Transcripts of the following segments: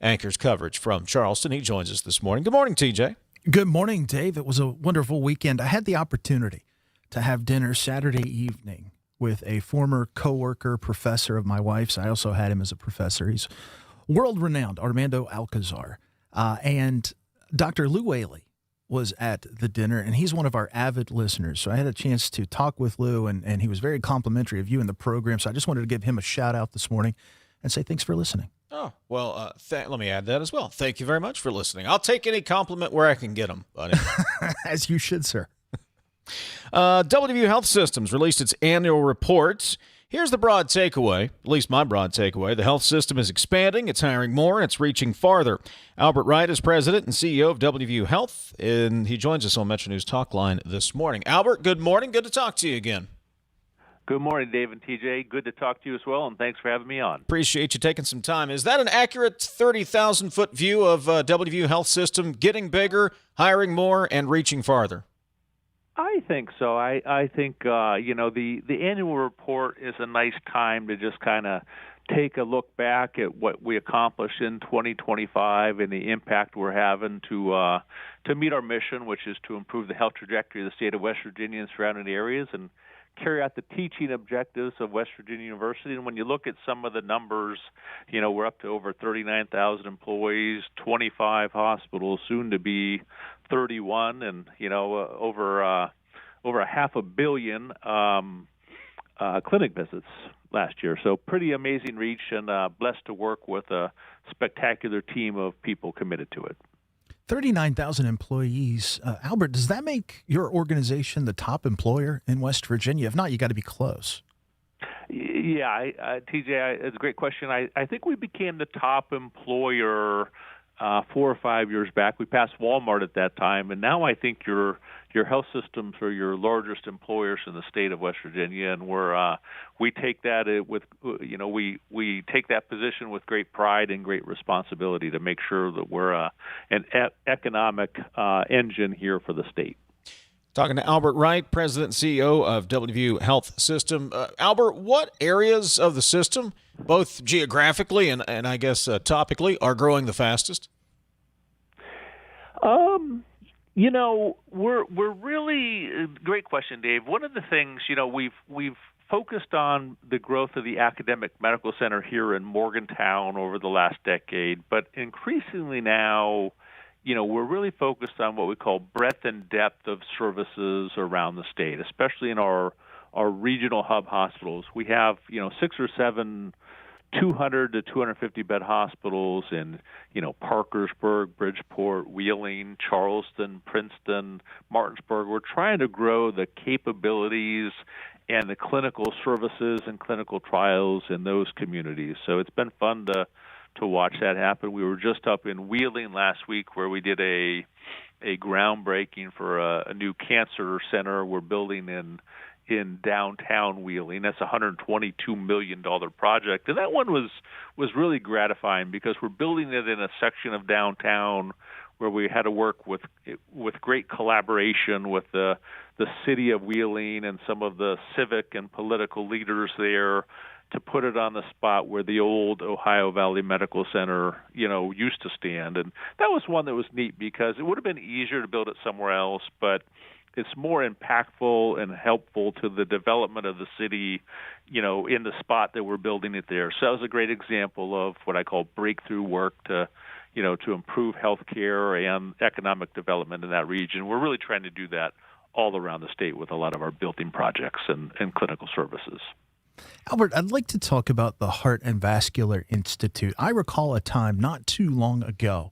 anchors coverage from Charleston. He joins us this morning. Good morning, TJ. Good morning, Dave. It was a wonderful weekend. I had the opportunity to have dinner Saturday evening with a former coworker, professor of my wife's. I also had him as a professor. He's world-renowned, Armando Alcazar. And Dr. Lou Whaley was at the dinner, and he's one of our avid listeners. So I had a chance to talk with Lou, and he was very complimentary of you and the program. So I just wanted to give him a shout-out this morning and say thanks for listening. Oh, well, let me add that as well. Thank you very much for listening. I'll take any compliment where I can get them, buddy. As you should, sir. WVU Health Systems released its annual report. Here's the broad takeaway, at least my broad takeaway. The health system is expanding, it's hiring more, and it's reaching farther. Albert Wright is president and CEO of WVU Health, and he joins us on MetroNews Talkline this morning. Albert, good morning. Good to talk to you again. Good morning, Dave and TJ. Good to talk to you as well, and thanks for having me on. Appreciate you taking some time. Is that an accurate 30,000-foot view of WVU Health System getting bigger, hiring more, and reaching farther? I think so. I think, the annual report is a nice time to just kind of take a look back at what we accomplished in 2025 and the impact we're having to meet our mission, which is to improve the health trajectory of the state of West Virginia and surrounding areas and carry out the teaching objectives of West Virginia University. And when you look at some of the numbers, we're up to over 39,000 employees, 25 hospitals, soon to be 31, and over a $500 million clinic visits last year. So pretty amazing reach, and blessed to work with a spectacular team of people committed to it. 39,000 employees. Albert, does that make your organization the top employer in West Virginia? If not, you got to be close. Yeah, TJ, it's a great question. I think we became the top employer 4 or 5 years back. We passed Walmart at that time, and now I think your health systems are your largest employers in the state of West Virginia, and we take that we take that position with great pride and great responsibility to make sure that we're an economic engine here for the state. Talking to Albert Wright, President and CEO of WVU Health System. Albert, what areas of the system, both geographically and I guess topically, are growing the fastest? We're really great question, Dave. One of the things we've focused on the growth of the academic medical center here in Morgantown over the last decade, but increasingly now, we're really focused on what we call breadth and depth of services around the state, especially in our regional hub hospitals. We have, 6 or 7 200 to 250 bed hospitals in, Parkersburg, Bridgeport, Wheeling, Charleston, Princeton, Martinsburg. We're trying to grow the capabilities and the clinical services and clinical trials in those communities. So it's been fun to watch that happen. We were just up in Wheeling last week where we did a groundbreaking for a new cancer center we're building in downtown Wheeling. That's a $122 million project. And that one was really gratifying because we're building it in a section of downtown where we had to work with great collaboration with the city of Wheeling and some of the civic and political leaders there to put it on the spot where the old Ohio Valley Medical Center, used to stand. And that was one that was neat because it would have been easier to build it somewhere else, but it's more impactful and helpful to the development of the city, in the spot that we're building it there. So that was a great example of what I call breakthrough work to improve healthcare and economic development in that region. We're really trying to do that all around the state with a lot of our built-in projects and clinical services. Albert, I'd like to talk about the Heart and Vascular Institute. I recall a time not too long ago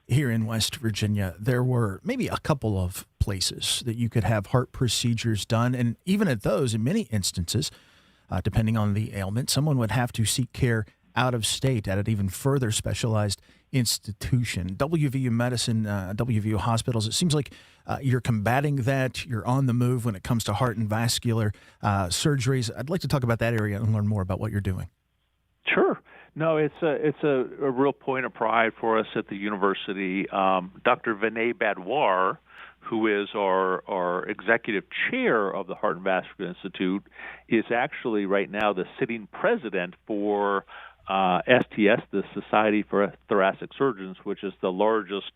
here in West Virginia, there were maybe a couple of places that you could have heart procedures done. And even at those, in many instances, depending on the ailment, someone would have to seek care out of state at an even further specialized institution. WVU Medicine, WVU Hospitals, it seems like you're combating that. You're on the move when it comes to heart and vascular surgeries. I'd like to talk about that area and learn more about what you're doing. Sure. No, it's a real point of pride for us at the university. Dr. Vinay Badwar, who is our executive chair of the Heart and Vascular Institute, is actually right now the sitting president for STS, the Society for Thoracic Surgeons, which is the largest,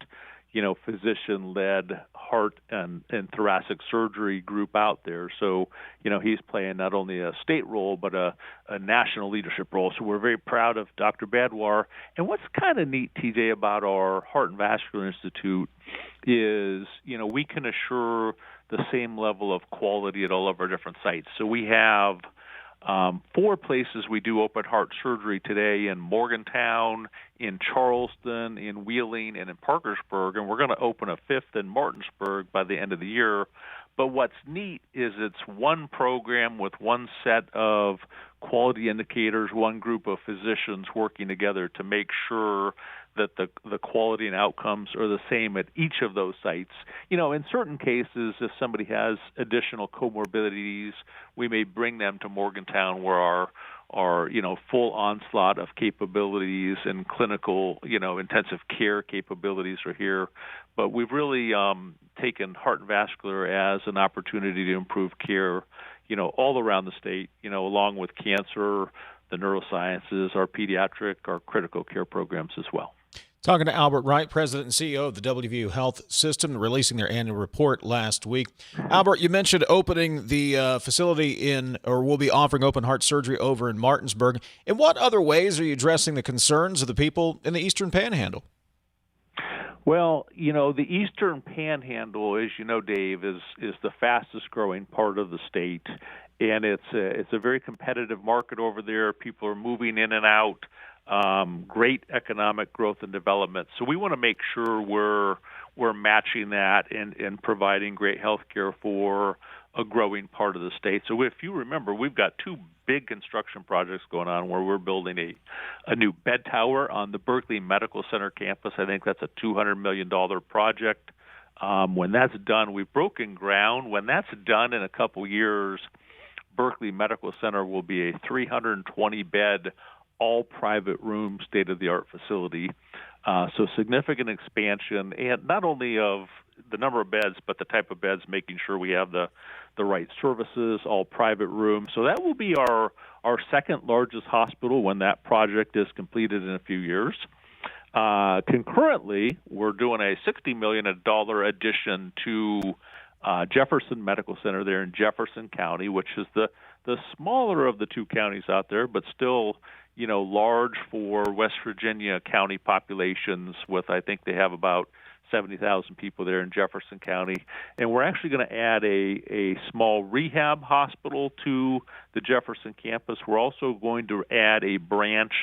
physician-led heart and thoracic surgery group out there. So, he's playing not only a state role, but a national leadership role. So we're very proud of Dr. Badwar. And what's kind of neat, TJ, about our Heart and Vascular Institute is, we can assure the same level of quality at all of our different sites. So we have 4 places we do open heart surgery today: in Morgantown, in Charleston, in Wheeling, and in Parkersburg. And we're going to open a 5th in Martinsburg by the end of the year. But what's neat is it's one program with one set of quality indicators, one group of physicians working together to make sure that the quality and outcomes are the same at each of those sites. In certain cases, if somebody has additional comorbidities, we may bring them to Morgantown, where our full onslaught of capabilities and clinical, intensive care capabilities are here. But we've really taken heart and vascular as an opportunity to improve care, all around the state, along with cancer, the neurosciences, our pediatric, our critical care programs as well. Talking to Albert Wright, President and CEO of the WVU Health System, releasing their annual report last week. Albert, you mentioned opening the facility will be offering open heart surgery over in Martinsburg. In what other ways are you addressing the concerns of the people in the Eastern Panhandle? Well, the Eastern Panhandle, as you know, Dave, is the fastest growing part of the state, and it's a very competitive market over there. People are moving in and out. Great economic growth and development. So we want to make sure we're matching that and providing great health care for a growing part of the state. So if you remember, we've got 2 big construction projects going on where we're building a new bed tower on the Berkeley Medical Center campus. I think that's a $200 million project. When that's done, we've broken ground. When that's done in a couple years, Berkeley Medical Center will be a 320-bed all-private room, state-of-the-art facility. So significant expansion, and not only of the number of beds, but the type of beds, making sure we have the right services, all private rooms. So that will be our second largest hospital when that project is completed in a few years. Concurrently, we're doing a $60 million addition to Jefferson Medical Center there in Jefferson County, which is the smaller of the 2 counties out there, but still, large for West Virginia county populations. I think they have about 70,000 people there in Jefferson County. And we're actually going to add a small rehab hospital to the Jefferson campus. We're also going to add a branch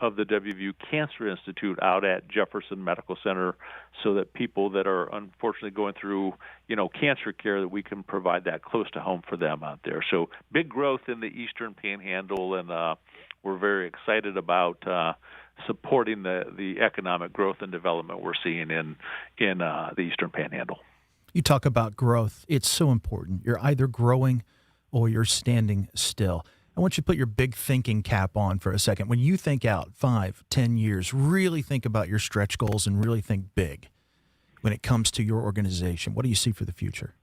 of the WVU Cancer Institute out at Jefferson Medical Center, so that people that are unfortunately going through, cancer care, that we can provide that close to home for them out there. So big growth in the Eastern Panhandle, and we're very excited about supporting the economic growth and development we're seeing in the Eastern Panhandle. You talk about growth. It's so important. You're either growing or you're standing still. I want you to put your big thinking cap on for a second. When you think out 5, 10 years, really think about your stretch goals and really think big when it comes to your organization. What do you see for the future?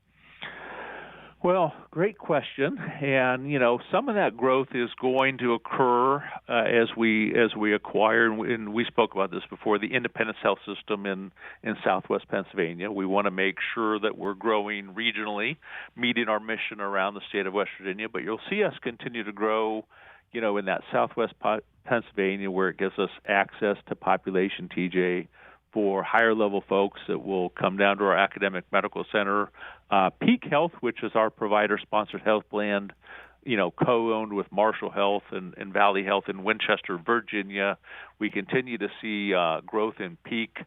Well, great question. And, some of that growth is going to occur as we acquire, and we spoke about this before, the Independence Health System in Southwest Pennsylvania. We want to make sure that we're growing regionally, meeting our mission around the state of West Virginia. But you'll see us continue to grow, in that Southwest Pennsylvania, where it gives us access to population, TJ, for higher level folks that will come down to our academic medical center. Peak Health, which is our provider-sponsored health plan, co-owned with Marshall Health and Valley Health in Winchester, Virginia. We continue to see growth in Peak.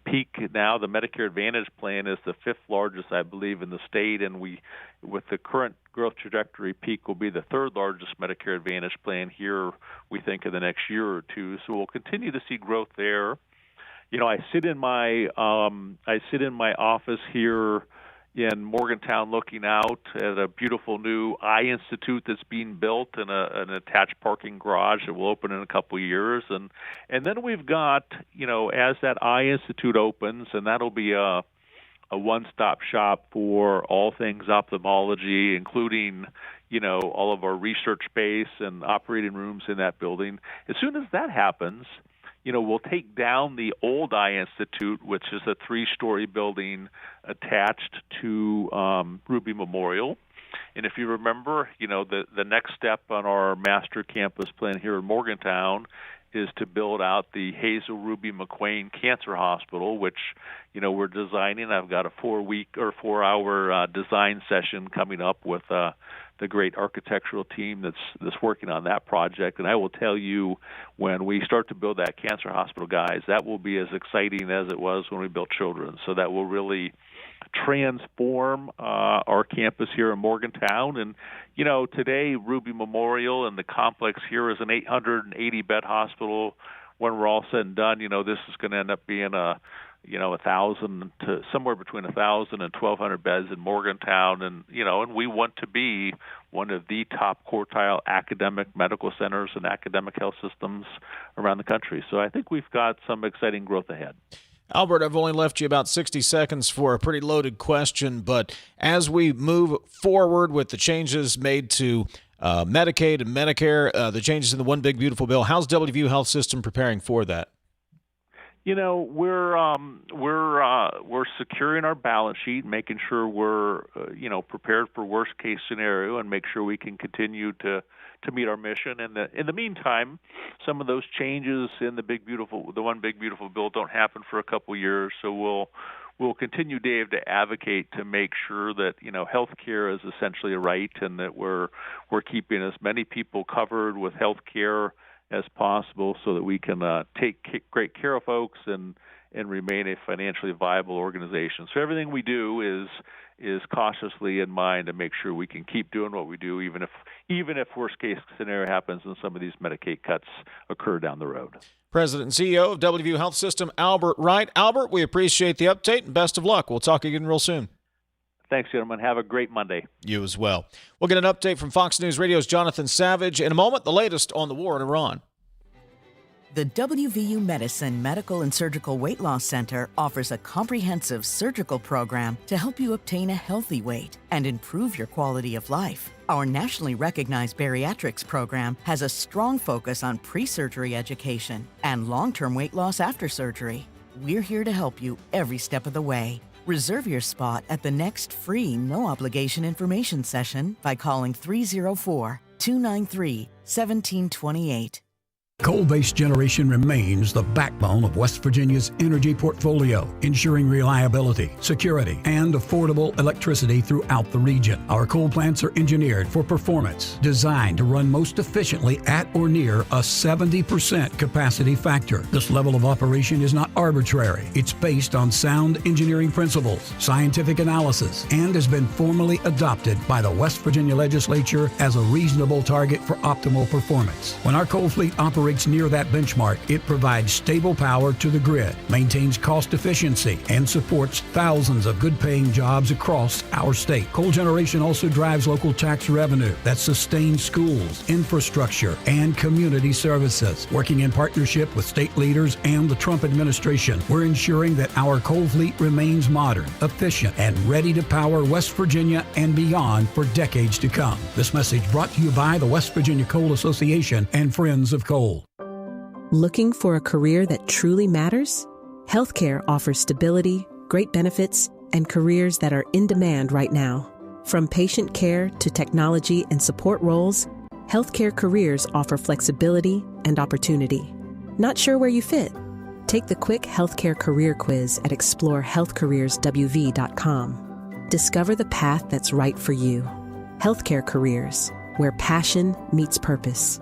Peak now, the Medicare Advantage plan is the 5th largest, I believe, in the state, and with the current growth trajectory, Peak will be the 3rd largest Medicare Advantage plan here, we think, in the next year or two. So we'll continue to see growth there. I sit in my office here in Morgantown, looking out at a beautiful new eye institute that's being built in an attached parking garage that will open in a couple of years, and then we've got, as that eye institute opens, and that'll be a one-stop shop for all things ophthalmology, including, all of our research space and operating rooms in that building. As soon as that happens, we'll take down the old Eye Institute, which is a 3-story building attached to Ruby Memorial. And if you remember, the next step on our master campus plan here in Morgantown is to build out the Hazel Ruby McQuain Cancer Hospital, which, we're designing. I've got a 4-hour design session coming up with the great architectural team that's working on that project. And I will tell you, when we start to build that cancer hospital, guys, that will be as exciting as it was when we built Children's. So that will really transform our campus here in Morgantown. And, today Ruby Memorial and the complex here is an 880-bed hospital. When we're all said and done, this is going to end up being 1,000 to somewhere between 1,000 and 1,200 beds in Morgantown. And, and we want to be one of the top quartile academic medical centers and academic health systems around the country. So I think we've got some exciting growth ahead. Albert, I've only left you about 60 seconds for a pretty loaded question, but as we move forward with the changes made to Medicaid and Medicare, the changes in the One Big Beautiful Bill, how's WVU Health System preparing for that? We're securing our balance sheet, making sure we're prepared for worst case scenario, and make sure we can continue to meet our mission. And in the meantime, some of those changes in the One Big Beautiful Bill don't happen for a couple years. So we'll continue, Dave, to advocate to make sure that health care is essentially a right, and that we're keeping as many people covered with health care as possible, so that we can take great care of folks and remain a financially viable organization. So everything we do is cautiously in mind to make sure we can keep doing what we do, even if worst case scenario happens and some of these Medicaid cuts occur down the road. President and CEO of WVU Health System, Albert Wright. Albert, we appreciate the update and best of luck. We'll talk again real soon. Thanks, gentlemen. Have a great Monday. You as well. We'll get an update from Fox News Radio's Jonathan Savage in a moment. The latest on the war in Iran. The WVU Medicine Medical and Surgical Weight Loss Center offers a comprehensive surgical program to help you obtain a healthy weight and improve your quality of life. Our nationally recognized bariatrics program has a strong focus on pre-surgery education and long-term weight loss after surgery. We're here to help you every step of the way. Reserve your spot at the next free, no-obligation information session by calling 304-293-1728. Coal-based generation remains the backbone of West Virginia's energy portfolio, ensuring reliability, security, and affordable electricity throughout the region. Our coal plants are engineered for performance, designed to run most efficiently at or near a 70% capacity factor. This level of operation is not arbitrary. It's based on sound engineering principles, scientific analysis, and has been formally adopted by the West Virginia Legislature as a reasonable target for optimal performance. When our coal fleet operates near that benchmark, it provides stable power to the grid, maintains cost efficiency, and supports thousands of good-paying jobs across our state. Coal generation also drives local tax revenue that sustains schools, infrastructure, and community services. Working in partnership with state leaders and the Trump administration, we're ensuring that our coal fleet remains modern, efficient, and ready to power West Virginia and beyond for decades to come. This message brought to you by the West Virginia Coal Association and Friends of Coal. Looking for a career that truly matters? Healthcare offers stability, great benefits, and careers that are in demand right now. From patient care to technology and support roles, healthcare careers offer flexibility and opportunity. Not sure where you fit? Take the quick healthcare career quiz at explorehealthcareerswv.com. Discover the path that's right for you. Healthcare careers, where passion meets purpose.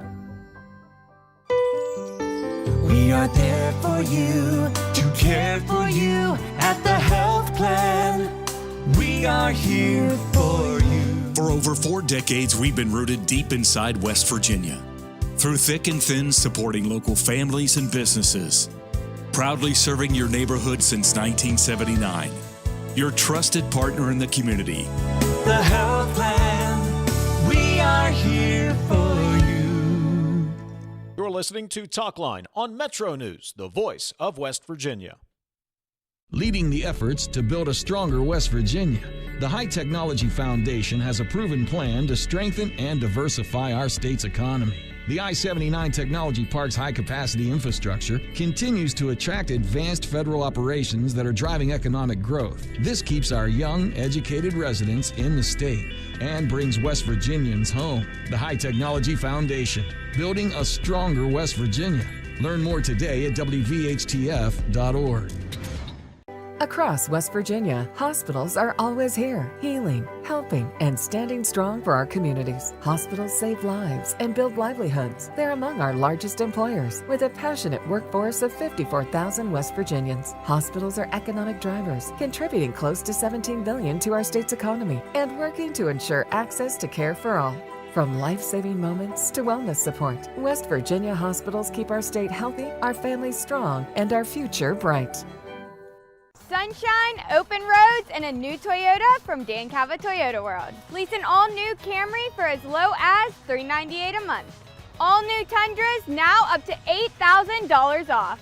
We are there for you, to care for you at the health plan. We are here for you. For over 4 decades, we've been rooted deep inside West Virginia. Through thick and thin, supporting local families and businesses. Proudly serving your neighborhood since 1979. Your trusted partner in the community. The health plan. We are here for you. You're listening to Talkline on MetroNews, the voice of West Virginia. Leading the efforts to build a stronger West Virginia, The High Technology Foundation has a proven plan to strengthen and diversify our state's economy. The I-79 Technology Park's high-capacity infrastructure continues to attract advanced federal operations that are driving economic growth. This keeps our young, educated residents in the state and brings West Virginians home. The High Technology Foundation, building a stronger West Virginia. Learn more today at WVHTF.org. Across West Virginia, hospitals are always here, healing, helping, and standing strong for our communities. Hospitals save lives and build livelihoods. They're among our largest employers, with a passionate workforce of 54,000 West Virginians. Hospitals are economic drivers, contributing close to $17 billion to our state's economy and working to ensure access to care for all. From life-saving moments to wellness support, West Virginia hospitals keep our state healthy, our families strong, and our future bright. Sunshine, open roads, and a new Toyota from Dan Cava Toyota World. Lease an all-new Camry for as low as $398 a month. All new Tundras now up to $8,000 off.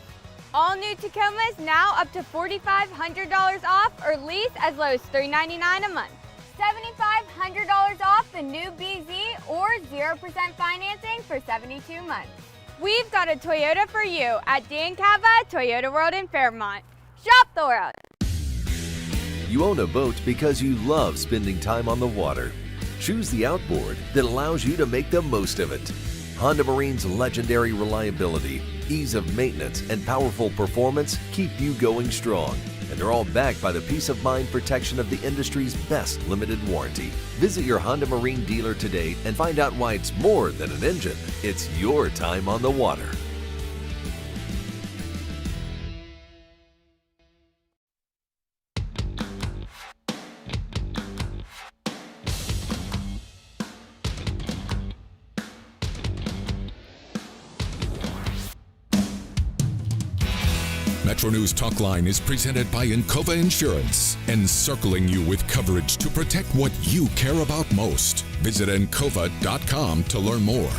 All new Tacomas now up to $4,500 off or lease as low as $399 a month. $7,500 off the new BZ or 0% financing for 72 months. We've got a Toyota for you at Dan Cava Toyota World in Fairmont. Shop the world. You own a boat because you love spending time on the water. Choose the outboard that allows you to make the most of it. Honda Marine's legendary reliability, ease of maintenance, and powerful performance keep you going strong. And they're all backed by the peace of mind protection of the industry's best limited warranty. Visit your Honda Marine dealer today and find out why it's more than an engine. It's your time on the water. MetroNews Talkline is presented by Encova Insurance, encircling you with coverage to protect what you care about most. Visit Encova.com to learn more.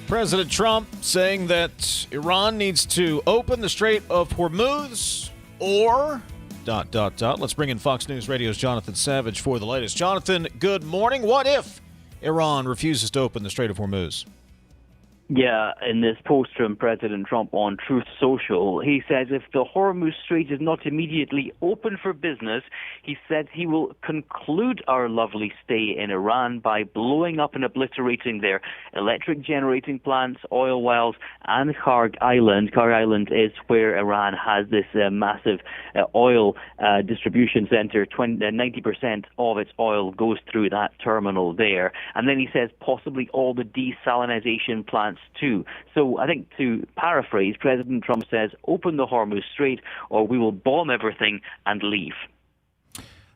President Trump saying that Iran needs to open the Strait of Hormuz or ... Let's bring in Fox News Radio's Jonathan Savage for the latest. Jonathan, good morning. What if Iran refuses to open the Strait of Hormuz? Yeah, in this post from President Trump on Truth Social, he says if the Hormuz Strait is not immediately open for business, he says he will conclude our lovely stay in Iran by blowing up and obliterating their electric generating plants, oil wells, and Karg Island. Karg Island is where Iran has this massive oil distribution center. 90% of its oil goes through that terminal there. And then he says possibly all the desalinization plants too. So I think, to paraphrase, President Trump says, open the Hormuz Strait or we will bomb everything and leave.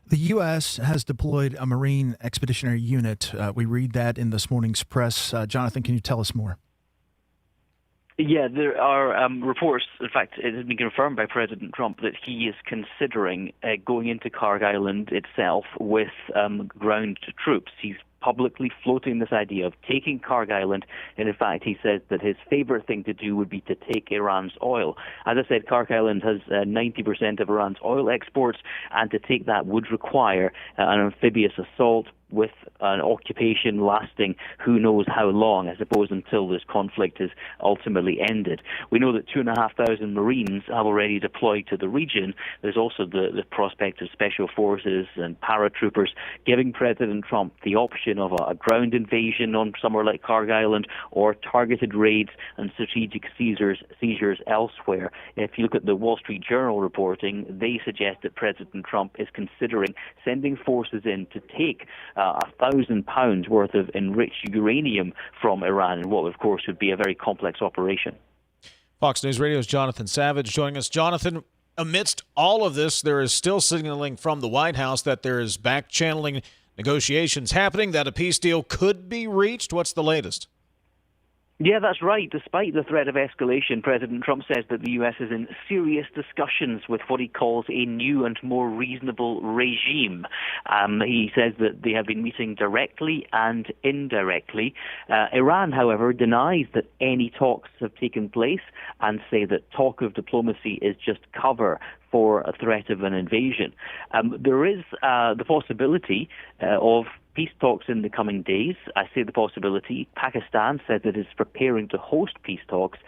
The U.S. has deployed a Marine Expeditionary Unit. We read that in this morning's press. Jonathan, can you tell us more? Yeah, there are reports, in fact, it has been confirmed by President Trump that he is considering going into Karg Island itself with ground troops. He's publicly floating this idea of taking Karg Island, and in fact he says that his favorite thing to do would be to take Iran's oil. As I said, Karg Island has 90% of Iran's oil exports, and to take that would require an amphibious assault with an occupation lasting who knows how long, I suppose, until this conflict is ultimately ended. We know that 2,500 Marines have already deployed to the region. There's also the prospect of special forces and paratroopers, giving President Trump the option of a ground invasion on somewhere like Karg Island or targeted raids and strategic seizures elsewhere. If you look at the Wall Street Journal reporting, they suggest that President Trump is considering sending forces in to take 1,000 pounds worth of enriched uranium from Iran in what, of course, would be a very complex operation. Fox News Radio's Jonathan Savage joining us. Jonathan, amidst all of this, there is still signaling from the White House that there is back-channeling negotiations happening, that a peace deal could be reached. What's the latest? Yeah, that's right. Despite the threat of escalation, President Trump says that the U.S. is in serious discussions with what he calls a new and more reasonable regime. He says that they have been meeting directly and indirectly. Iran, however, denies that any talks have taken place and say that talk of diplomacy is just cover for a threat of an invasion. There is the possibility of peace talks in the coming days. I say the possibility. Pakistan says it is preparing to host peace talks.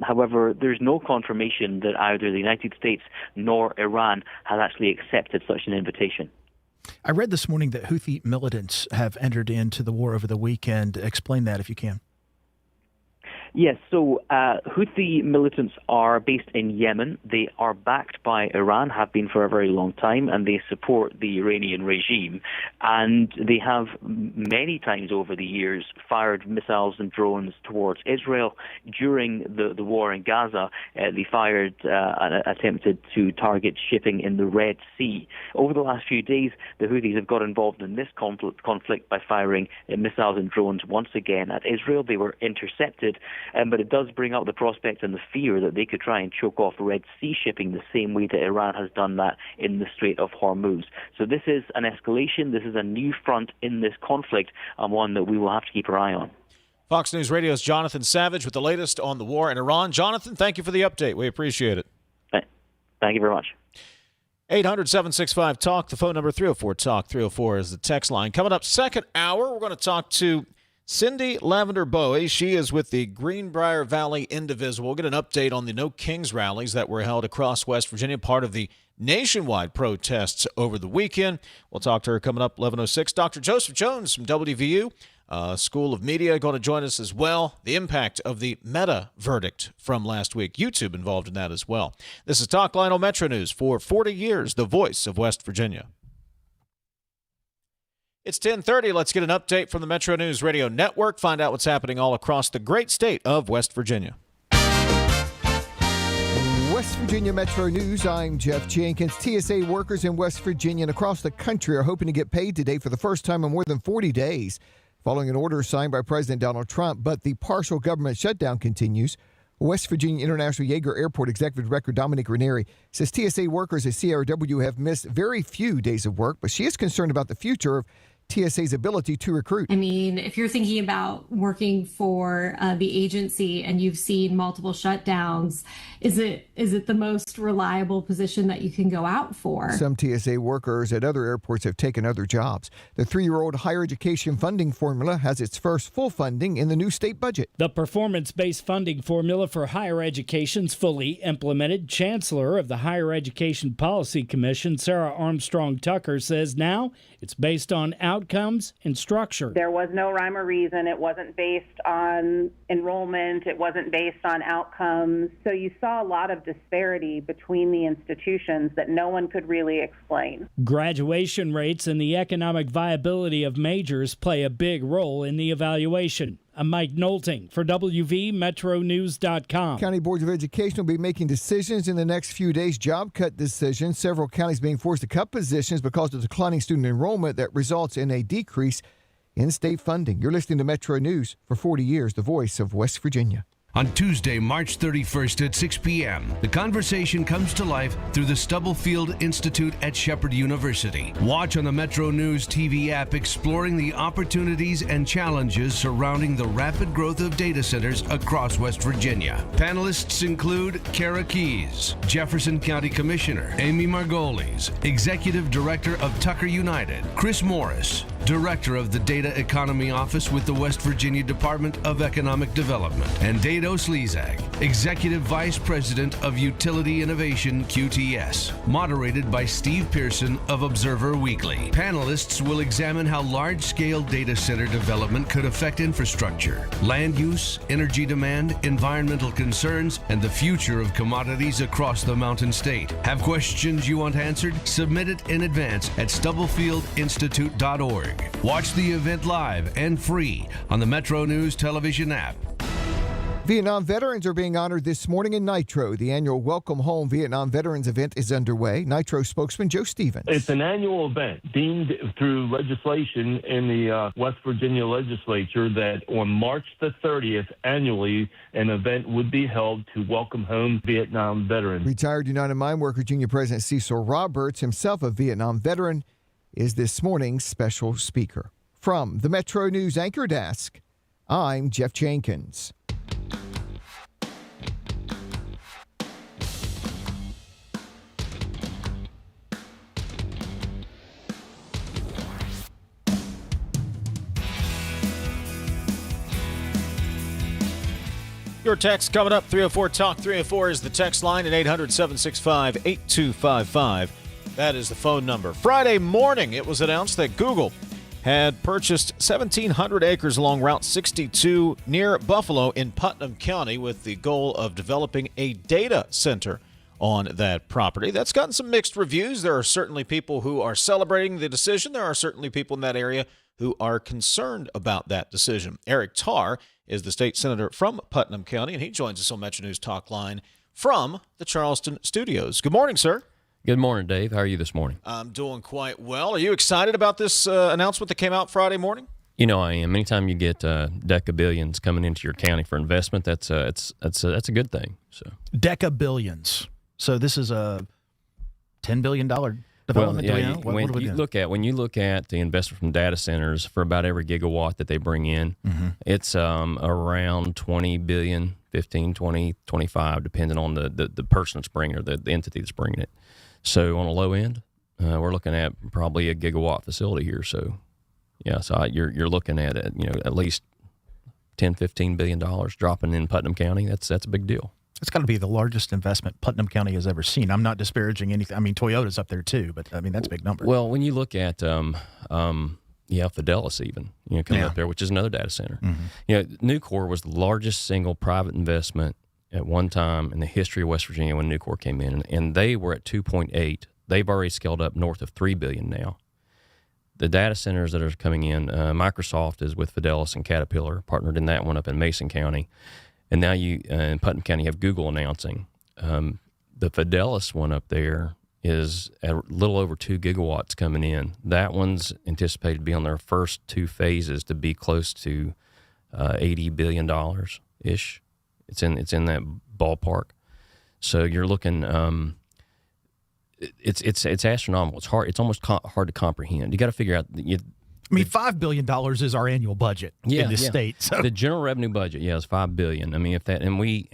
However, there's no confirmation that either the United States nor Iran has actually accepted such an invitation. I read this morning that Houthi militants have entered into the war over the weekend. Explain that if you can. Yes, so Houthi militants are based in Yemen. They are backed by Iran, have been for a very long time, and they support the Iranian regime. And they have many times over the years fired missiles and drones towards Israel. During the war in Gaza, they fired and attempted to target shipping in the Red Sea. Over the last few days, the Houthis have got involved in this conflict by firing missiles and drones once again at Israel. They were intercepted. But it does bring out the prospect and the fear that they could try and choke off Red Sea shipping the same way that Iran has done that in the Strait of Hormuz. So this is an escalation. This is a new front in this conflict, and one that we will have to keep our eye on. Fox News Radio's Jonathan Savage with the latest on the war in Iran. Jonathan, thank you for the update. We appreciate it. Thank you very much. 800-765-TALK, the phone number. 304-TALK, 304 is the text line. Coming up second hour, we're going to talk to Cindy Lavender-Bowe. She is with the Greenbrier Valley Indivisible. We'll get an update on the No Kings rallies that were held across West Virginia, part of the nationwide protests over the weekend. We'll talk to her coming up 11:06. Dr. Joseph Jones from WVU School of Media going to join us as well. The impact of the Meta verdict from last week. YouTube involved in that as well. This is Talkline on Metro News for 40 years, the voice of West Virginia. It's 10:30. Let's get an update from the Metro News Radio Network. Find out what's happening all across the great state of West Virginia. West Virginia Metro News, I'm Jeff Jenkins. TSA workers in West Virginia and across the country are hoping to get paid today for the first time in more than 40 days, following an order signed by President Donald Trump. But the partial government shutdown continues. West Virginia International Yeager Airport Executive Director Dominique Ranieri says TSA workers at CRW have missed very few days of work, but she is concerned about the future of TSA's ability to recruit. I mean, if you're thinking about working for the agency and you've seen multiple shutdowns, is it the most reliable position that you can go out for? Some TSA workers at other airports have taken other jobs. The 3-year-old higher education funding formula has its first full funding in the new state budget. The performance-based funding formula for higher education's fully implemented. Chancellor of the Higher Education Policy Commission, Sarah Armstrong Tucker, says now it's based on outcomes and structure. There was no rhyme or reason. It wasn't based on enrollment. It wasn't based on outcomes. So you saw a lot of disparity between the institutions that no one could really explain. Graduation rates and the economic viability of majors play a big role in the evaluation. I'm Mike Knowlting for WV MetroNews.com. County boards of education will be making decisions in the next few days, job cut decisions. Several counties being forced to cut positions because of declining student enrollment that results in a decrease in state funding. You're listening to Metro News for 40 years, the voice of West Virginia. On Tuesday, March 31st at 6 p.m., the conversation comes to life through the Stubblefield Institute at Shepherd University. Watch on the Metro News TV app exploring the opportunities and challenges surrounding the rapid growth of data centers across West Virginia. Panelists include Kara Keys, Jefferson County Commissioner Amy Margolis, Executive Director of Tucker United, Chris Morris, Director of the Data Economy Office with the West Virginia Department of Economic Development, and Dado Slezak, Executive Vice President of Utility Innovation QTS, moderated by Steve Pearson of Observer Weekly. Panelists will examine how large-scale data center development could affect infrastructure, land use, energy demand, environmental concerns, and the future of commodities across the Mountain State. Have questions you want answered? Submit it in advance at StubblefieldInstitute.org. Watch the event live and free on the Metro News television app. Vietnam veterans are being honored this morning in Nitro. The annual Welcome Home Vietnam Veterans event is underway. Nitro spokesman Joe Stevens. It's an annual event deemed through legislation in the West Virginia legislature that on March the 30th annually an event would be held to welcome home Vietnam veterans. Retired United Mine Workers Union President Cecil Roberts, himself a Vietnam veteran, is this morning's special speaker. From the Metro News Anchor Desk, I'm Jeff Jenkins. Your text coming up, 304 Talk 304 is the text line at 800-765-8255. That is the phone number. Friday morning, it was announced that Google had purchased 1,700 acres along Route 62 near Buffalo in Putnam County with the goal of developing a data center on that property. That's gotten some mixed reviews. There are certainly people who are celebrating the decision. There are certainly people in that area who are concerned about that decision. Eric Tarr is the state senator from Putnam County, and he joins us on MetroNews Talkline from the Charleston studios. Good morning, sir. Good morning, Dave. How are you this morning? I'm doing quite well. Are you excited about this announcement that came out Friday morning? You know I am. Anytime you get decabillions coming into your county for investment, that's a good thing. So decabillions. So this is a $10 billion development. Well, yeah, when you look at the investment from data centers for about every gigawatt that they bring in, it's around 20 billion, 15, 20, 25, depending on the person that's bringing it or the entity that's bringing it. So on a low end, we're looking at probably a gigawatt facility here. So yeah, so you're looking at it, at least $10-15 billion dropping in Putnam County. That's a big deal. It's got to be the largest investment Putnam County has ever seen. I'm not disparaging anything. I mean, Toyota's up there too, but I mean that's a big number. Well, when you look at Fidelis even coming up there, which is another data center. Nucor was the largest single private investment at one time in the history of West Virginia when Nucor came in, and they were at 2.8. They've already scaled up north of $3 billion now. The data centers that are coming in, Microsoft is with Fidelis and Caterpillar, partnered in that one up in Mason County. And now you in Putnam County have Google announcing. The Fidelis one up there is a little over 2 gigawatts coming in. That one's anticipated to be on their first 2 phases to be close to $80 billion-ish. It's in that ballpark. So you're looking. It's astronomical. It's hard. It's almost hard to comprehend. You got to figure out. $5 billion is our annual budget in this state. So. The general revenue budget, is $5 billion. I mean, if that and we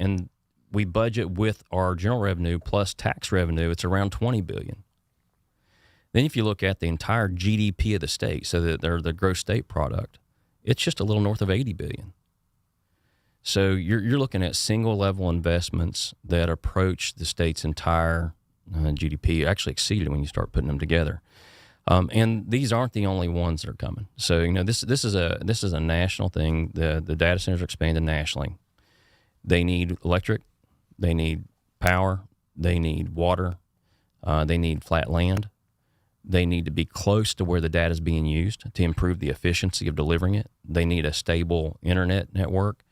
budget with our general revenue plus tax revenue, it's around $20 billion. Then if you look at the entire GDP of the state, so that they're the gross state product, it's just a little north of $80 billion. So you're looking at single level investments that approach the state's entire GDP, actually exceeded when you start putting them together. And these aren't the only ones that are coming. So this is a national thing. The data centers are expanding nationally. They need electric, they need power, they need water, they need flat land. They need to be close to where the data is being used to improve the efficiency of delivering it. They need a stable internet network.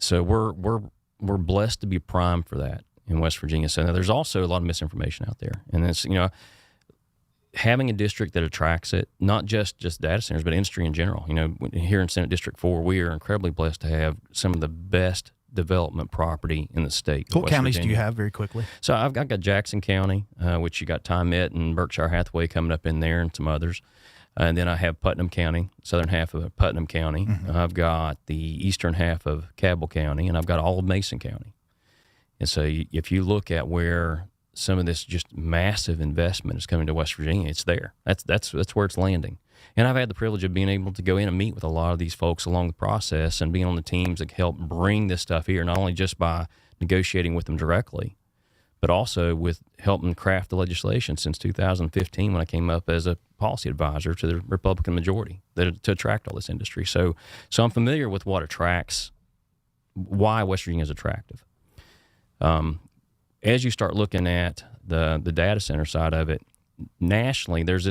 So we're blessed to be primed for that in West Virginia. So now there's also a lot of misinformation out there, and it's having a district that attracts it, not just data centers, but industry in general. Here in Senate District 4, we are incredibly blessed to have some of the best development property in the state. What counties do you have, very quickly? So I've got Jackson County, which you got Tymet and Berkshire Hathaway coming up in there, and some others. And then I have Putnam County, southern half of Putnam County. I've got the eastern half of Cabell County, and I've got all of Mason County. And so if you look at where some of this just massive investment is coming to West Virginia, it's there. That's where it's landing. And I've had the privilege of being able to go in and meet with a lot of these folks along the process and being on the teams that help bring this stuff here, not only just by negotiating with them directly, but also with helping craft the legislation since 2015 when I came up as a policy advisor to the Republican majority to attract all this industry. So I'm familiar with what attracts, why West Virginia is attractive. As you start looking at the data center side of it, nationally, there's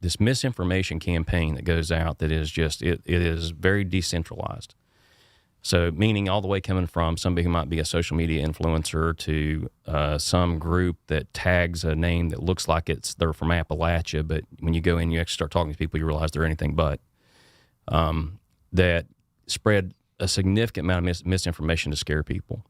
this misinformation campaign that goes out that is just, it is very decentralized. So meaning all the way coming from somebody who might be a social media influencer to some group that tags a name that looks like they're from Appalachia, but when you go in, you actually start talking to people, you realize they're anything but. That spread a significant amount of misinformation to scare people.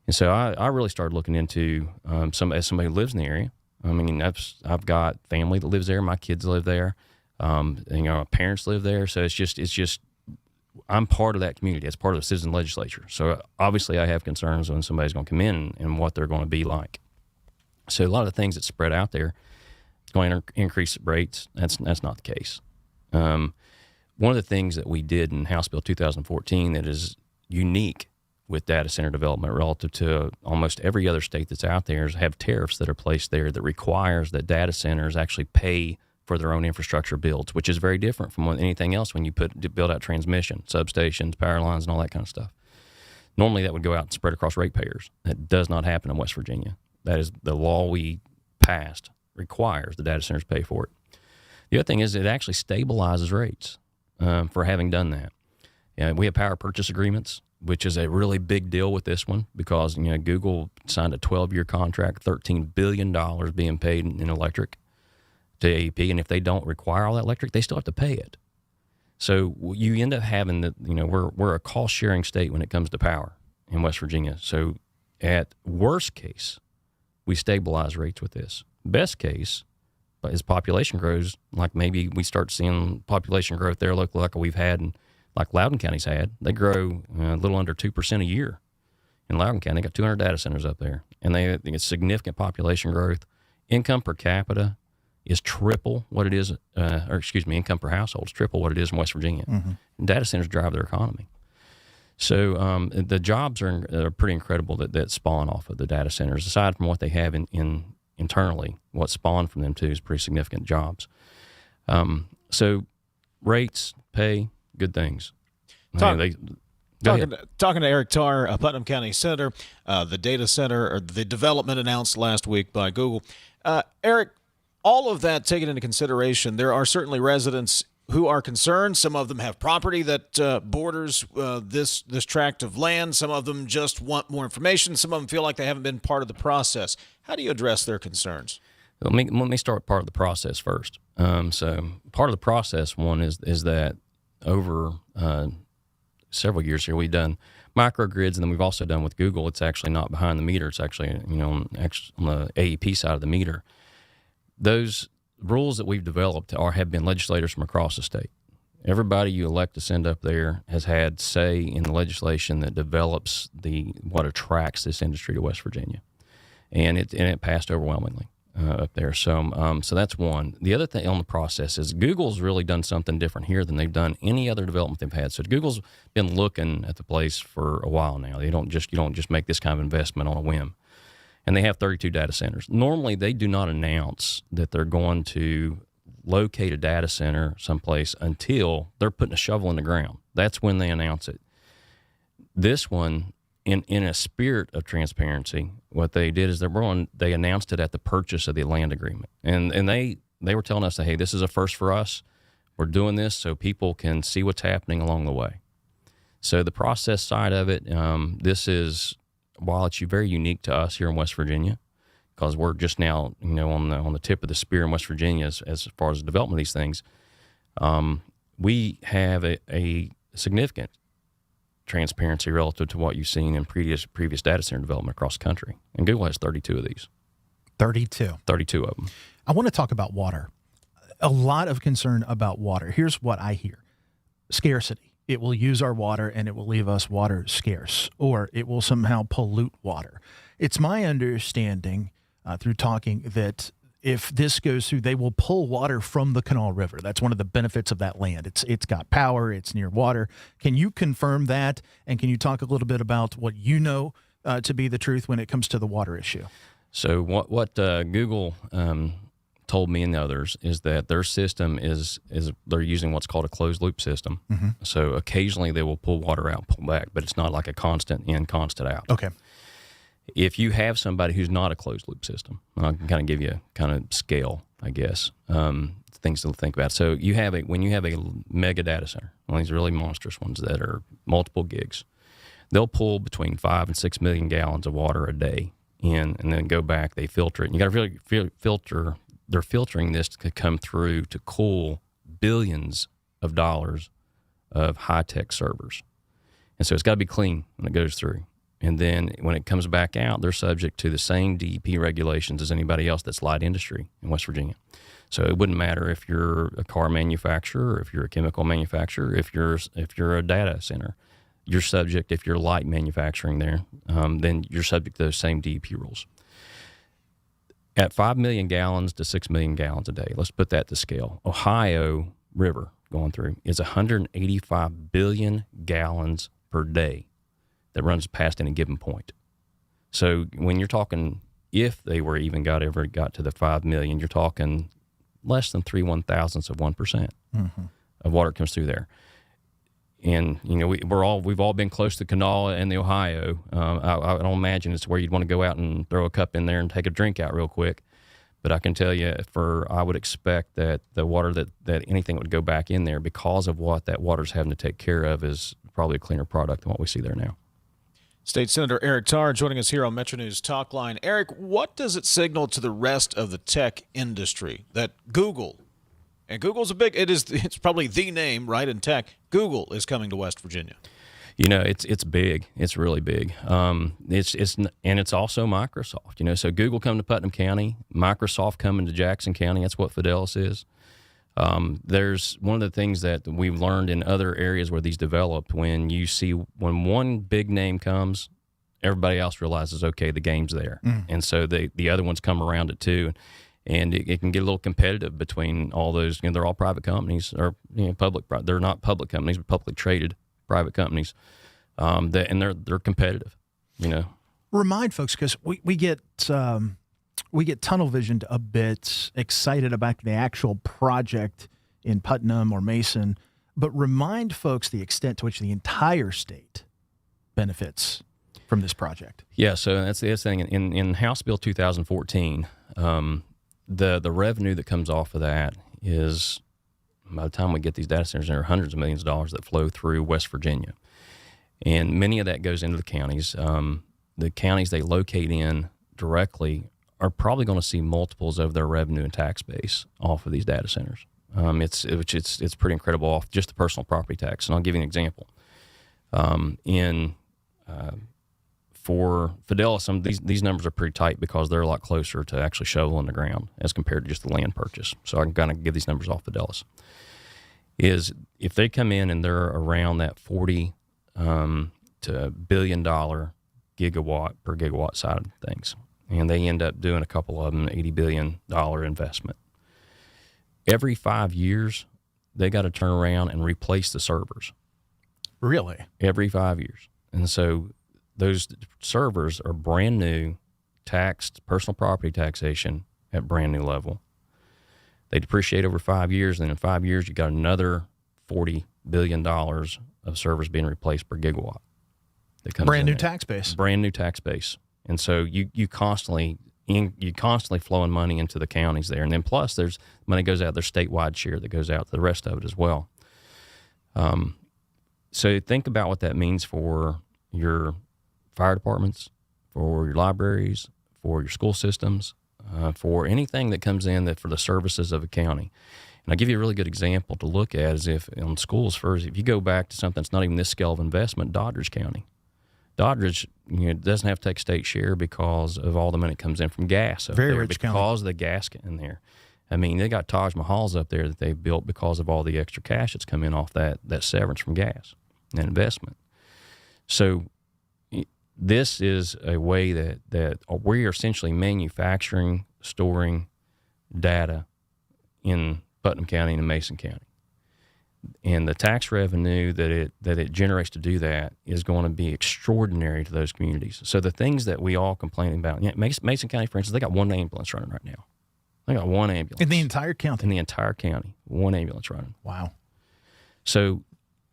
And so I really started looking into as somebody who lives in the area. I mean, I've got family that lives there. My kids live there. My parents live there. So it's just I'm part of that community. It's part of the citizen legislature. So obviously I have concerns when somebody's going to come in and what they're going to be like. So a lot of the things that spread out there is going to increase rates. That's not the case. One of the things that we did in House Bill 2014 that is unique with data center development relative to almost every other state that's out there is have tariffs that are placed there that requires that data centers actually pay for their own infrastructure builds, which is very different from anything else when you build out transmission, substations, power lines, and all that kind of stuff. Normally that would go out and spread across ratepayers. That does not happen in West Virginia. That is the law we passed requires the data centers pay for it. The other thing is it actually stabilizes rates for having done that. We have power purchase agreements, which is a really big deal with this one because Google signed a 12-year contract, $13 billion being paid in electric to AEP, and if they don't require all that electric, they still have to pay it. So you end up having we're a cost-sharing state when it comes to power in West Virginia. So at worst case, we stabilize rates with this. Best case, as population grows, like maybe we start seeing population growth there look like we've had in like Loudoun County's had. They grow a little under 2% a year. In Loudoun County, they got 200 data centers up there, and they get significant population growth. Income per capita is triple what it is, income per household is triple what it is in West Virginia. Mm-hmm. And data centers drive their economy. So the jobs are pretty incredible that spawn off of the data centers. Aside from what they have internally, what spawned from them too is pretty significant jobs. So rates, pay, good things. Talking to Eric Tarr, Putnam County Senator, the data center or the development announced last week by Google. Eric, all of that taken into consideration, there are certainly residents who are concerned. Some of them have property that borders this tract of land. Some of them just want more information. Some of them feel like they haven't been part of the process. How do you address their concerns? Let me start with part of the process first. So part of the process, one, is that over several years here, we've done microgrids, and then we've also done with Google. It's actually not behind the meter. It's actually on the AEP side of the meter. Those rules that we've developed have been legislators from across the state. Everybody you elect to send up there has had say in the legislation that develops what attracts this industry to West Virginia, and it passed overwhelmingly up there. So that's one. The other thing on the process is Google's really done something different here than they've done any other development they've had. So Google's been looking at the place for a while now. You don't just make this kind of investment on a whim. And they have 32 data centers. Normally, they do not announce that they're going to locate a data center someplace until they're putting a shovel in the ground. That's when they announce it. This one, in a spirit of transparency, what they did is they announced it at the purchase of the land agreement. And they were telling us that, hey, this is a first for us. We're doing this so people can see what's happening along the way. So the process side of it, this is, while it's very unique to us here in West Virginia, because we're just now, on the tip of the spear in West Virginia as far as the development of these things, we have a significant transparency relative to what you've seen in previous data center development across the country. And Google has 32 of these. 32. 32 of them. I want to talk about water. A lot of concern about water. Here's what I hear. Scarcity. It will use our water and it will leave us water scarce, or it will somehow pollute water. It's my understanding through talking that if this goes through, they will pull water from the Kanawha River. That's one of the benefits of that land. It's got power. It's near water. Can you confirm that? And can you talk a little bit about what you know to be the truth when it comes to the water issue? So what Google told me and the others is that their system is they're using what's called a closed loop system. Mm-hmm. So occasionally they will pull water out and pull back, but it's not like a constant in, constant out. Okay. If you have somebody who's not a closed loop system, I can kind of give you a kind of scale, I guess, things to think about. So when you have a mega data center, one of these really monstrous ones that are multiple gigs, they'll pull between 5 and 6 million gallons of water a day in, and then go back. They filter it. And you got to really filter. They're filtering this to come through to cool billions of dollars of high-tech servers. And so it's got to be clean when it goes through. And then when it comes back out, they're subject to the same DEP regulations as anybody else that's light industry in West Virginia. So it wouldn't matter if you're a car manufacturer, or if you're a chemical manufacturer, if you're a data center. You're subject, if you're light manufacturing there, then you're subject to those same DEP rules. At 5 million gallons to 6 million gallons a day, let's put that to scale. Ohio River going through is 185 billion gallons per day that runs past any given point. So when you're talking, if they were even ever got to the 5 million, you're talking less than 3/1000ths of 1% of water comes through there. And you know we've all been close to Kanawha and the Ohio. I don't imagine it's where you'd want to go out and throw a cup in there and take a drink out real quick. But I can tell you, I would expect that the water that anything that would go back in there, because of what that water's having to take care of, is probably a cleaner product than what we see there now. State Senator Eric Tarr joining us here on MetroNews Talkline. Eric, what does it signal to the rest of the tech industry that Google, and Google's it's probably the name, right, in tech, Google is coming to West Virginia? You know, it's big. It's really big. It's also Microsoft. You know, so Google coming to Putnam County, Microsoft coming to Jackson County. That's what Fidelis is. There's one of the things that we've learned in other areas where these developed. When one big name comes, everybody else realizes, okay, the game's there, and so the other ones come around it too. And it can get a little competitive between all those. You know, they're all private companies, or public. They're not public companies, but publicly traded private companies, and they're competitive. You know, remind folks, because we get tunnel visioned a bit, excited about the actual project in Putnam or Mason, but remind folks the extent to which the entire state benefits from this project. Yeah, so that's the thing. In House Bill 2014, the revenue that comes off of that is, by the time we get these data centers, there are hundreds of millions of dollars that flow through West Virginia. And many of that goes into the counties. The counties they locate in directly are probably going to see multiples of their revenue and tax base off of these data centers. It's pretty incredible off just the personal property tax. And I'll give you an example. For Fidelis, these numbers are pretty tight because they're a lot closer to actually shoveling the ground as compared to just the land purchase. So I can kind of give these numbers off Fidelis. Is if they come in and they're around that $40 to billion gigawatt per gigawatt side of things, and they end up doing a couple of them, $80 billion investment. Every 5 years, they got to turn around and replace the servers. Really? Every 5 years. And so those servers are brand new, taxed, personal property taxation at brand new level. They depreciate over 5 years, and in 5 years, you got another $40 billion of servers being replaced per gigawatt. Brand new tax base. Brand new tax base. And so you constantly flowing money into the counties there. And then plus there's money goes out, there's statewide share that goes out to the rest of it as well. So think about what that means for your fire departments, for your libraries, for your school systems, for anything that comes in that for the services of a county. And I'll give you a really good example to look at is if on schools first, if you go back to something that's not even this scale of investment, Doddridge County. Doddridge, doesn't have to take state share because of all the money that comes in from gas up Very there, rich because county. of the gas in there. I mean, they got Taj Mahals up there that they've built because of all the extra cash that's come in off that severance from gas and investment. So this is a way that we are essentially manufacturing, storing data in Putnam County and Mason County. And the tax revenue that it generates to do that is going to be extraordinary to those communities. So the things that we all complain about, Mason County, for instance, they got one ambulance running right now. They got one ambulance. In the entire county? In the entire county, one ambulance running. Wow. So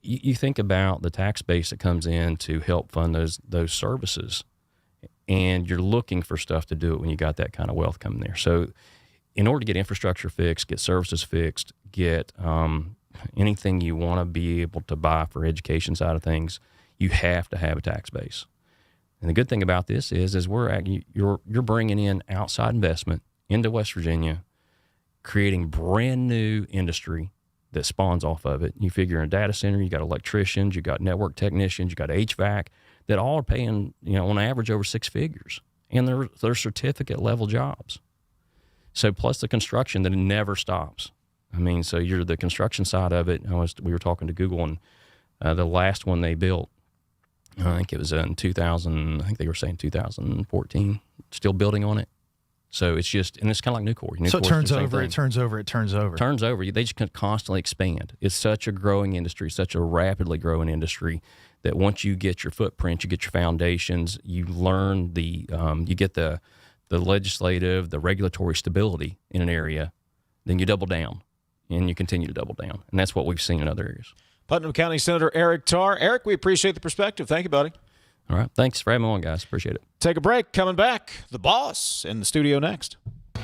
you think about the tax base that comes in to help fund those services, and you're looking for stuff to do it when you got that kind of wealth coming there. So in order to get infrastructure fixed, get services fixed, get anything you want to be able to buy for education side of things, You have to have a tax base. And the good thing about this is you're bringing in outside investment into West Virginia, creating brand new industry that spawns off of it. You figure in a data center, you got electricians, you got network technicians, you got HVAC that all are paying, on average over 6 figures. And they're certificate level jobs. So plus the construction that never stops. I mean, so you're the construction side of it. We were talking to Google, and the last one they built, I think it was in 2000. I think they were saying 2014. Still building on it. So it's just, and it's kind of like Nucor. So it turns over. They just can constantly expand. It's such a growing industry, such a rapidly growing industry, that once you get your footprint, you get your foundations, you learn you get the legislative, the regulatory stability in an area, then you double down, and you continue to double down. And that's what we've seen in other areas. Putnam County Senator Eric Tarr. Eric, we appreciate the perspective. Thank you, buddy. All right. Thanks for having me on, guys. Appreciate it. Take a break. Coming back, the boss in the studio next.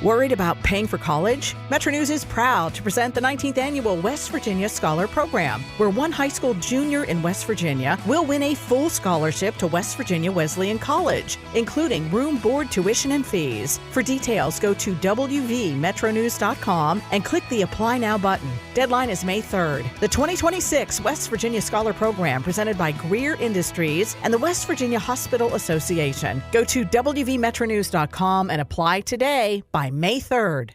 Worried about paying for college? MetroNews is proud to present the 19th Annual West Virginia Scholar Program, where one high school junior in West Virginia will win a full scholarship to West Virginia Wesleyan College, including room, board, tuition, and fees. For details, go to WVMetroNews.com and click the Apply Now button. Deadline is May 3rd. The 2026 West Virginia Scholar Program, presented by Greer Industries and the West Virginia Hospital Association. Go to WVMetroNews.com and apply today by May 3rd.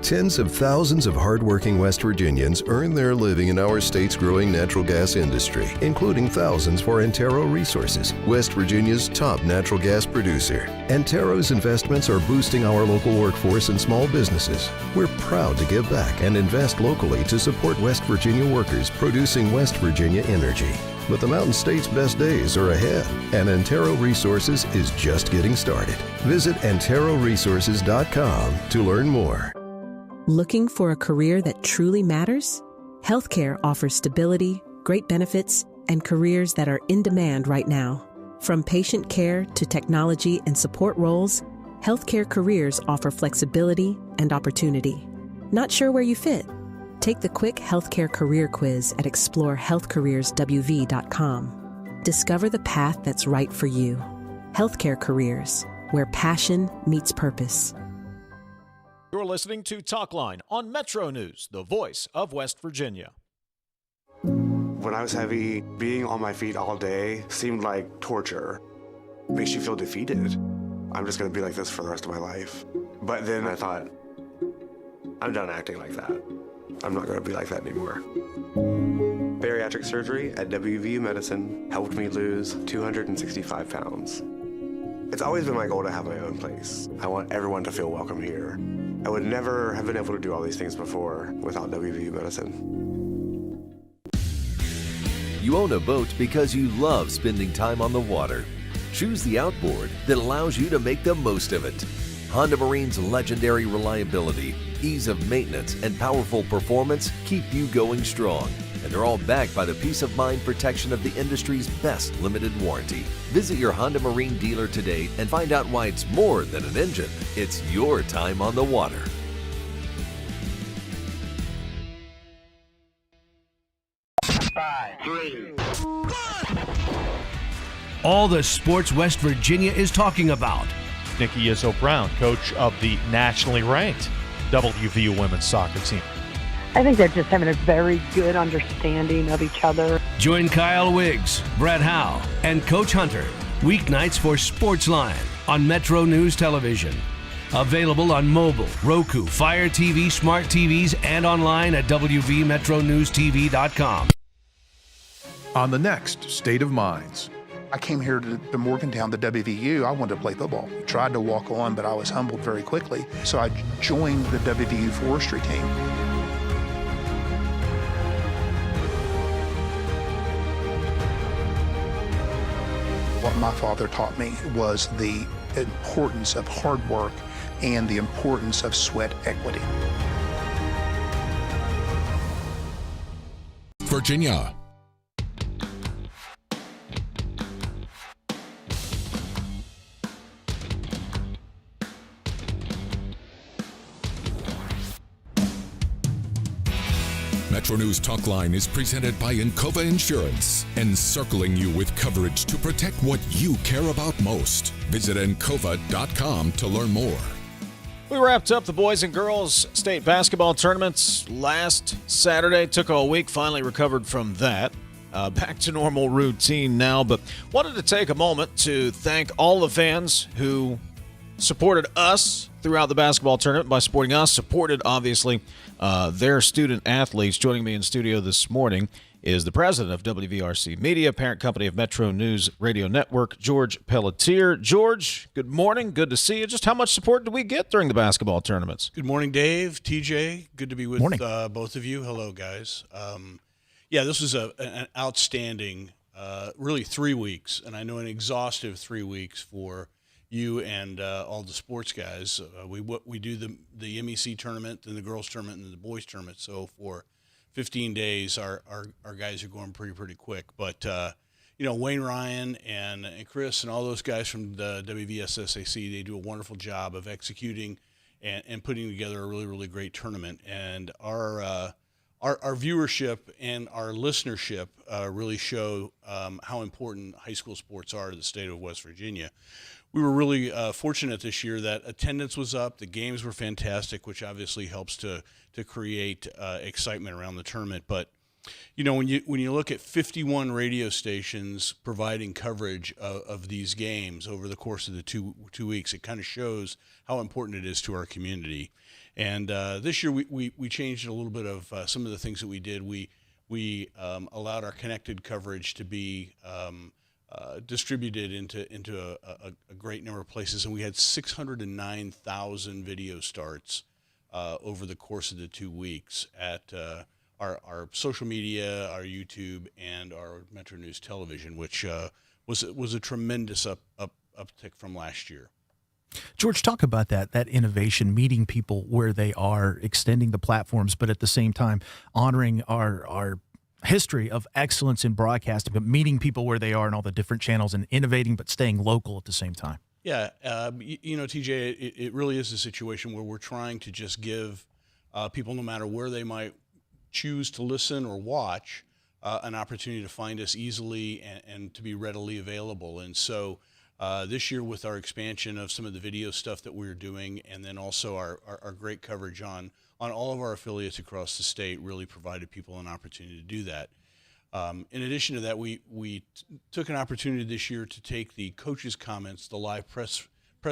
Tens of thousands of hardworking West Virginians earn their living in our state's growing natural gas industry, including thousands for Antero Resources, West Virginia's top natural gas producer. Antero's investments are boosting our local workforce and small businesses. We're proud to give back and invest locally to support West Virginia workers producing West Virginia energy. But the Mountain State's best days are ahead, and Antero Resources is just getting started. Visit AnteroResources.com to learn more. Looking for a career that truly matters? Healthcare offers stability, great benefits, and careers that are in demand right now. From patient care to technology and support roles, healthcare careers offer flexibility and opportunity. Not sure where you fit? Take the quick healthcare career quiz at explorehealthcareerswv.com. Discover the path that's right for you. Healthcare careers, where passion meets purpose. You're listening to Talkline on Metro News, the voice of West Virginia. When I was heavy, being on my feet all day seemed like torture. It makes you feel defeated. I'm just going to be like this for the rest of my life. But then I thought, I'm done acting like that. I'm not going to be like that anymore. Bariatric surgery at WVU Medicine helped me lose 265 pounds. It's always been my goal to have my own place. I want everyone to feel welcome here. I would never have been able to do all these things before without WVU Medicine. You own a boat because you love spending time on the water. Choose the outboard that allows you to make the most of it. Honda Marine's legendary reliability, ease of maintenance, and powerful performance keep you going strong. And they're all backed by the peace of mind protection of the industry's best limited warranty. Visit your Honda Marine dealer today and find out why it's more than an engine. It's your time on the water. All the sports West Virginia is talking about. Nikki Izzo-Brown, coach of the nationally ranked WVU women's soccer team. I think they're just having a very good understanding of each other. Join Kyle Wiggs, Brett Howe, and Coach Hunter weeknights for Sportsline on Metro News Television. Available on mobile, Roku, Fire TV, smart TVs, and online at WVMetroNewsTV.com. On the next State of Minds. I came here to Morgantown, the WVU. I wanted to play football. Tried to walk on, but I was humbled very quickly. So I joined the WVU forestry team. What my father taught me was the importance of hard work and the importance of sweat equity. Virginia. MetroNews Talkline is presented by Encova Insurance, encircling you with coverage to protect what you care about most. Visit Encova.com to learn more. We wrapped up the boys and girls state basketball tournaments last Saturday. Took all week, finally recovered from that. Back to normal routine now, but wanted to take a moment to thank all the fans who supported us throughout the basketball tournament by supporting us, supported, obviously, their student athletes. Joining me in studio this morning is the president of WVRC Media, parent company of Metro News Radio Network, George Pelletier. George, good morning. Good to see you. Just how much support did we get during the basketball tournaments? Good morning, Dave, TJ. Good to be with both of you. Hello, guys. This was an outstanding, really 3 weeks, and I know an exhaustive 3 weeks for you and all the sports guys. We do the MEC tournament, then the girls tournament, and the boys tournament. So for 15 days, our guys are going pretty quick. But Wayne Ryan and Chris and all those guys from the WVSSAC, they do a wonderful job of executing and putting together a really great tournament. And our viewership and our listenership really show how important high school sports are to the state of West Virginia. We were really fortunate this year that attendance was up. The games were fantastic, which obviously helps to create excitement around the tournament. But when you look at 51 radio stations providing coverage of these games over the course of the two weeks, it kind of shows how important it is to our community. And this year we changed a little bit of some of the things that we did. We allowed our connected coverage to be distributed into a great number of places, and we had 609,000 video starts over the course of the 2 weeks at our social media, our YouTube, and our Metro News Television, which was a tremendous uptick from last year. George, talk about that innovation, meeting people where they are, extending the platforms, but at the same time honoring our history of excellence in broadcasting, but meeting people where they are in all the different channels and innovating, but staying local at the same time. Yeah, TJ, it really is a situation where we're trying to just give people, no matter where they might choose to listen or watch, an opportunity to find us easily and to be readily available. And so this year, with our expansion of some of the video stuff that we're doing, and then also our great coverage on all of our affiliates across the state, really provided people an opportunity to do that. In addition to that, we took an opportunity this year to take the coaches' comments, the live press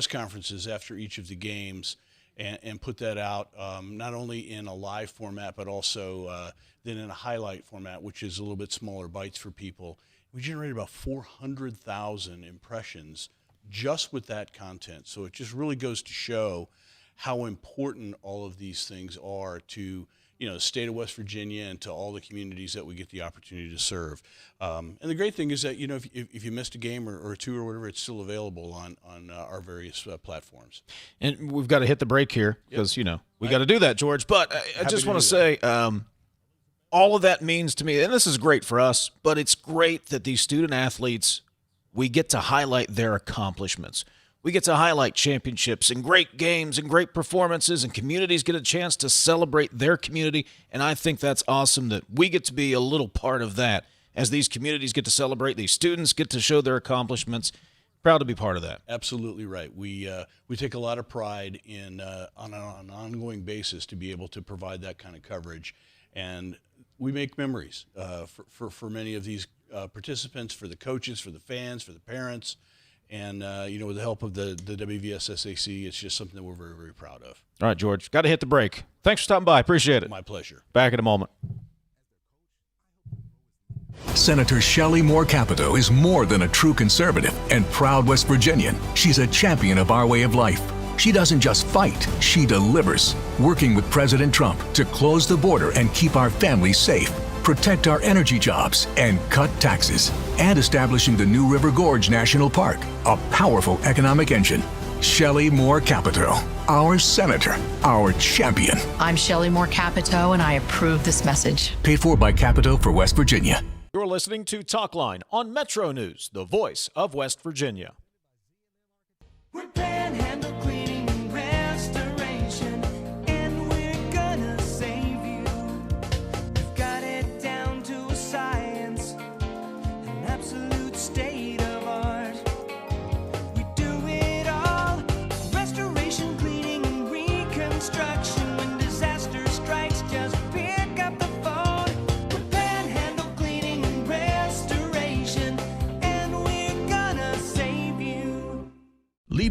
conferences after each of the games, and put that out not only in a live format, but also then in a highlight format, which is a little bit smaller bites for people. We generated about 400,000 impressions just with that content. So it just really goes to show how important all of these things are to the state of West Virginia and to all the communities that we get the opportunity to serve. And the great thing is that if you missed a game or two or whatever, it's still available on our various platforms. And we've got to hit the break here because we got to do that, George. But I just want to say all of that means to me, and this is great for us, but it's great that these student athletes, we get to highlight their accomplishments. We get to highlight championships and great games and great performances, and communities get a chance to celebrate their community. And I think that's awesome that we get to be a little part of that as these communities get to celebrate, these students get to show their accomplishments. Proud to be part of that. Absolutely right. We take a lot of pride in on an ongoing basis to be able to provide that kind of coverage, and we make memories for many of these participants, for the coaches, for the fans, for the parents. And, with the help of the WVSSAC, it's just something that we're very, very proud of. All right, George, got to hit the break. Thanks for stopping by. Appreciate it. My pleasure. Back in a moment. Senator Shelley Moore Capito is more than a true conservative and proud West Virginian. She's a champion of our way of life. She doesn't just fight, she delivers, working with President Trump to close the border and keep our families safe, protect our energy jobs, and cut taxes, and establishing the New River Gorge National Park, a powerful economic engine. Shelley Moore Capito, our senator, our champion. I'm Shelley Moore Capito, and I approve this message. Paid for by Capito for West Virginia. You're listening to Talkline on Metro News, the voice of West Virginia. We're Panhandle Cleaning and Restoration, and we're gonna save you. We've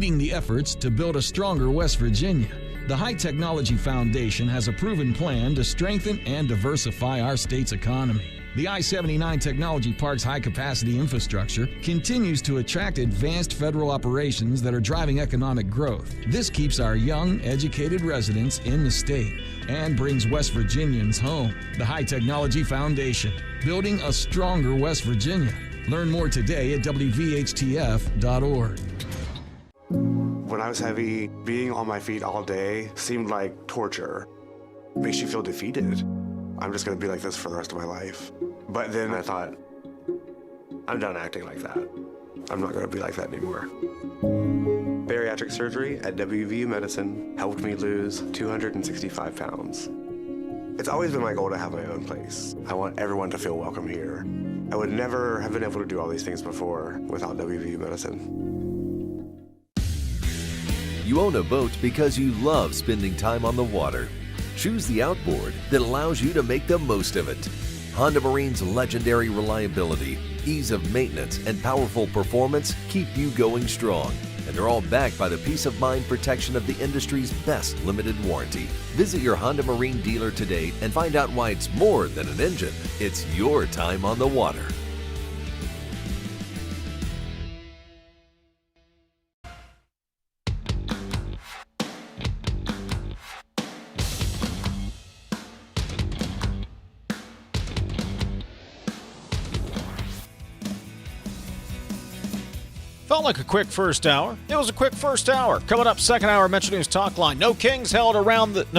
leading the efforts to build a stronger West Virginia. The High Technology Foundation has a proven plan to strengthen and diversify our state's economy. The I-79 Technology Park's high-capacity infrastructure continues to attract advanced federal operations that are driving economic growth. This keeps our young, educated residents in the state and brings West Virginians home. The High Technology Foundation, building a stronger West Virginia. Learn more today at WVHTF.org. When I was heavy, being on my feet all day seemed like torture. It makes you feel defeated. I'm just going to be like this for the rest of my life. But then I thought, I'm done acting like that. I'm not going to be like that anymore. Bariatric surgery at WVU Medicine helped me lose 265 pounds. It's always been my goal to have my own place. I want everyone to feel welcome here. I would never have been able to do all these things before without WVU Medicine. You own a boat because you love spending time on the water. Choose the outboard that allows you to make the most of it. Honda Marine's legendary reliability, ease of maintenance, and powerful performance keep you going strong. And they're all backed by the peace of mind protection of the industry's best limited warranty. Visit your Honda Marine dealer today and find out why it's more than an engine. It's your time on the water. Felt like a quick first hour. It was a quick first hour. Coming up, second hour, MetroNews Talkline. No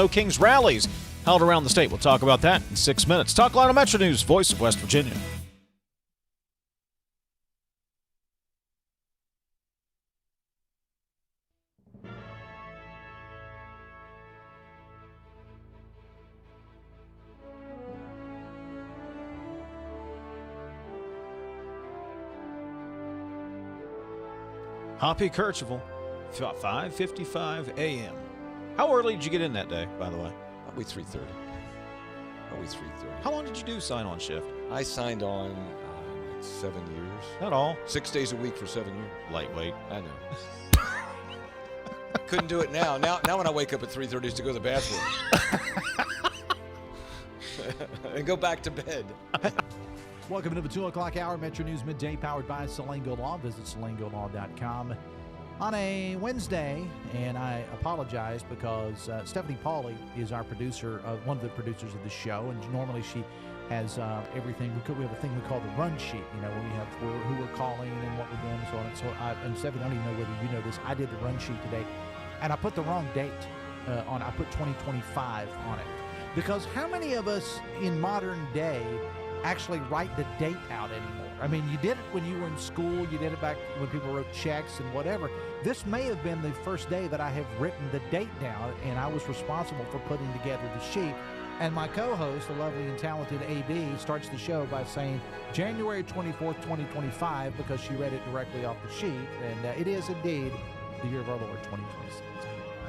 Kings rallies held around the state. We'll talk about that in 6 minutes. Talkline on MetroNews, voice of West Virginia. Hoppy Kercheval, 5:55 a.m. How early did you get in that day, by the way? Probably 3:30. Probably 3:30. How long did you do sign-on shift? I signed on like 7 years. Not all. 6 days a week for 7 years. Lightweight. I know. Couldn't do it now. Now when I wake up at 3:30 is to go to the bathroom. And go back to bed. Welcome to the 2 o'clock hour, Metro News Midday, powered by Salango Law. Visit salangolaw.com on a Wednesday, and I apologize because Stephanie Pauly is our producer, one of the producers of the show, and normally she has everything. We have a thing we call the run sheet, when we have who we're calling and what we're doing and so on. And so and Stephanie, I don't even know whether you know this, I did the run sheet today, and I put the wrong date on it. I put 2025 on it. Because how many of us in modern day actually write the date out anymore? I mean, you did it when you were in school, you did it back when people wrote checks and whatever. This may have been the first day that I have written the date down, and I was responsible for putting together the sheet. And my co-host, the lovely and talented AD, starts the show by saying January 24th, 2025, because she read it directly off the sheet, and it is indeed the year of our Lord, 2026.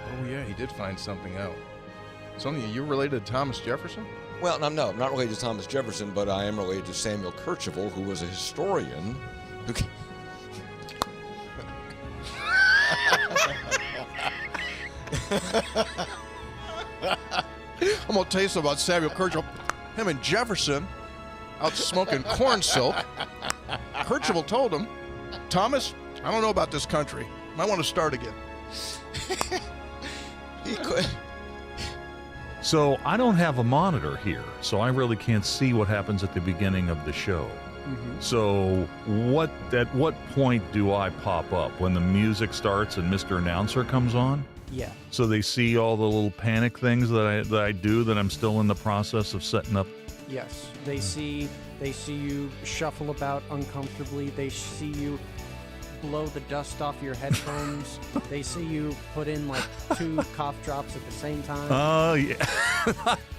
Oh, yeah, he did find something out. Something, you're related to Thomas Jefferson? Well, no, I'm not related to Thomas Jefferson, but I am related to Samuel Kercheval, who was a historian. I'm going to tell you something about Samuel Kercheval. Him and Jefferson out smoking corn silk. Kercheval told him, Thomas, I don't know about this country. Might want to start again. He could. So I don't have a monitor here, so I really can't see what happens at the beginning of the show. Mm-hmm. So at what point do I pop up? When the music starts and Mr. Announcer comes on? Yeah. So they see all the little panic things that I do that I'm still in the process of setting up? Yes. They see you shuffle about uncomfortably. They see you blow the dust off your headphones. They see you put in like 2 cough drops at the same time. Oh, yeah.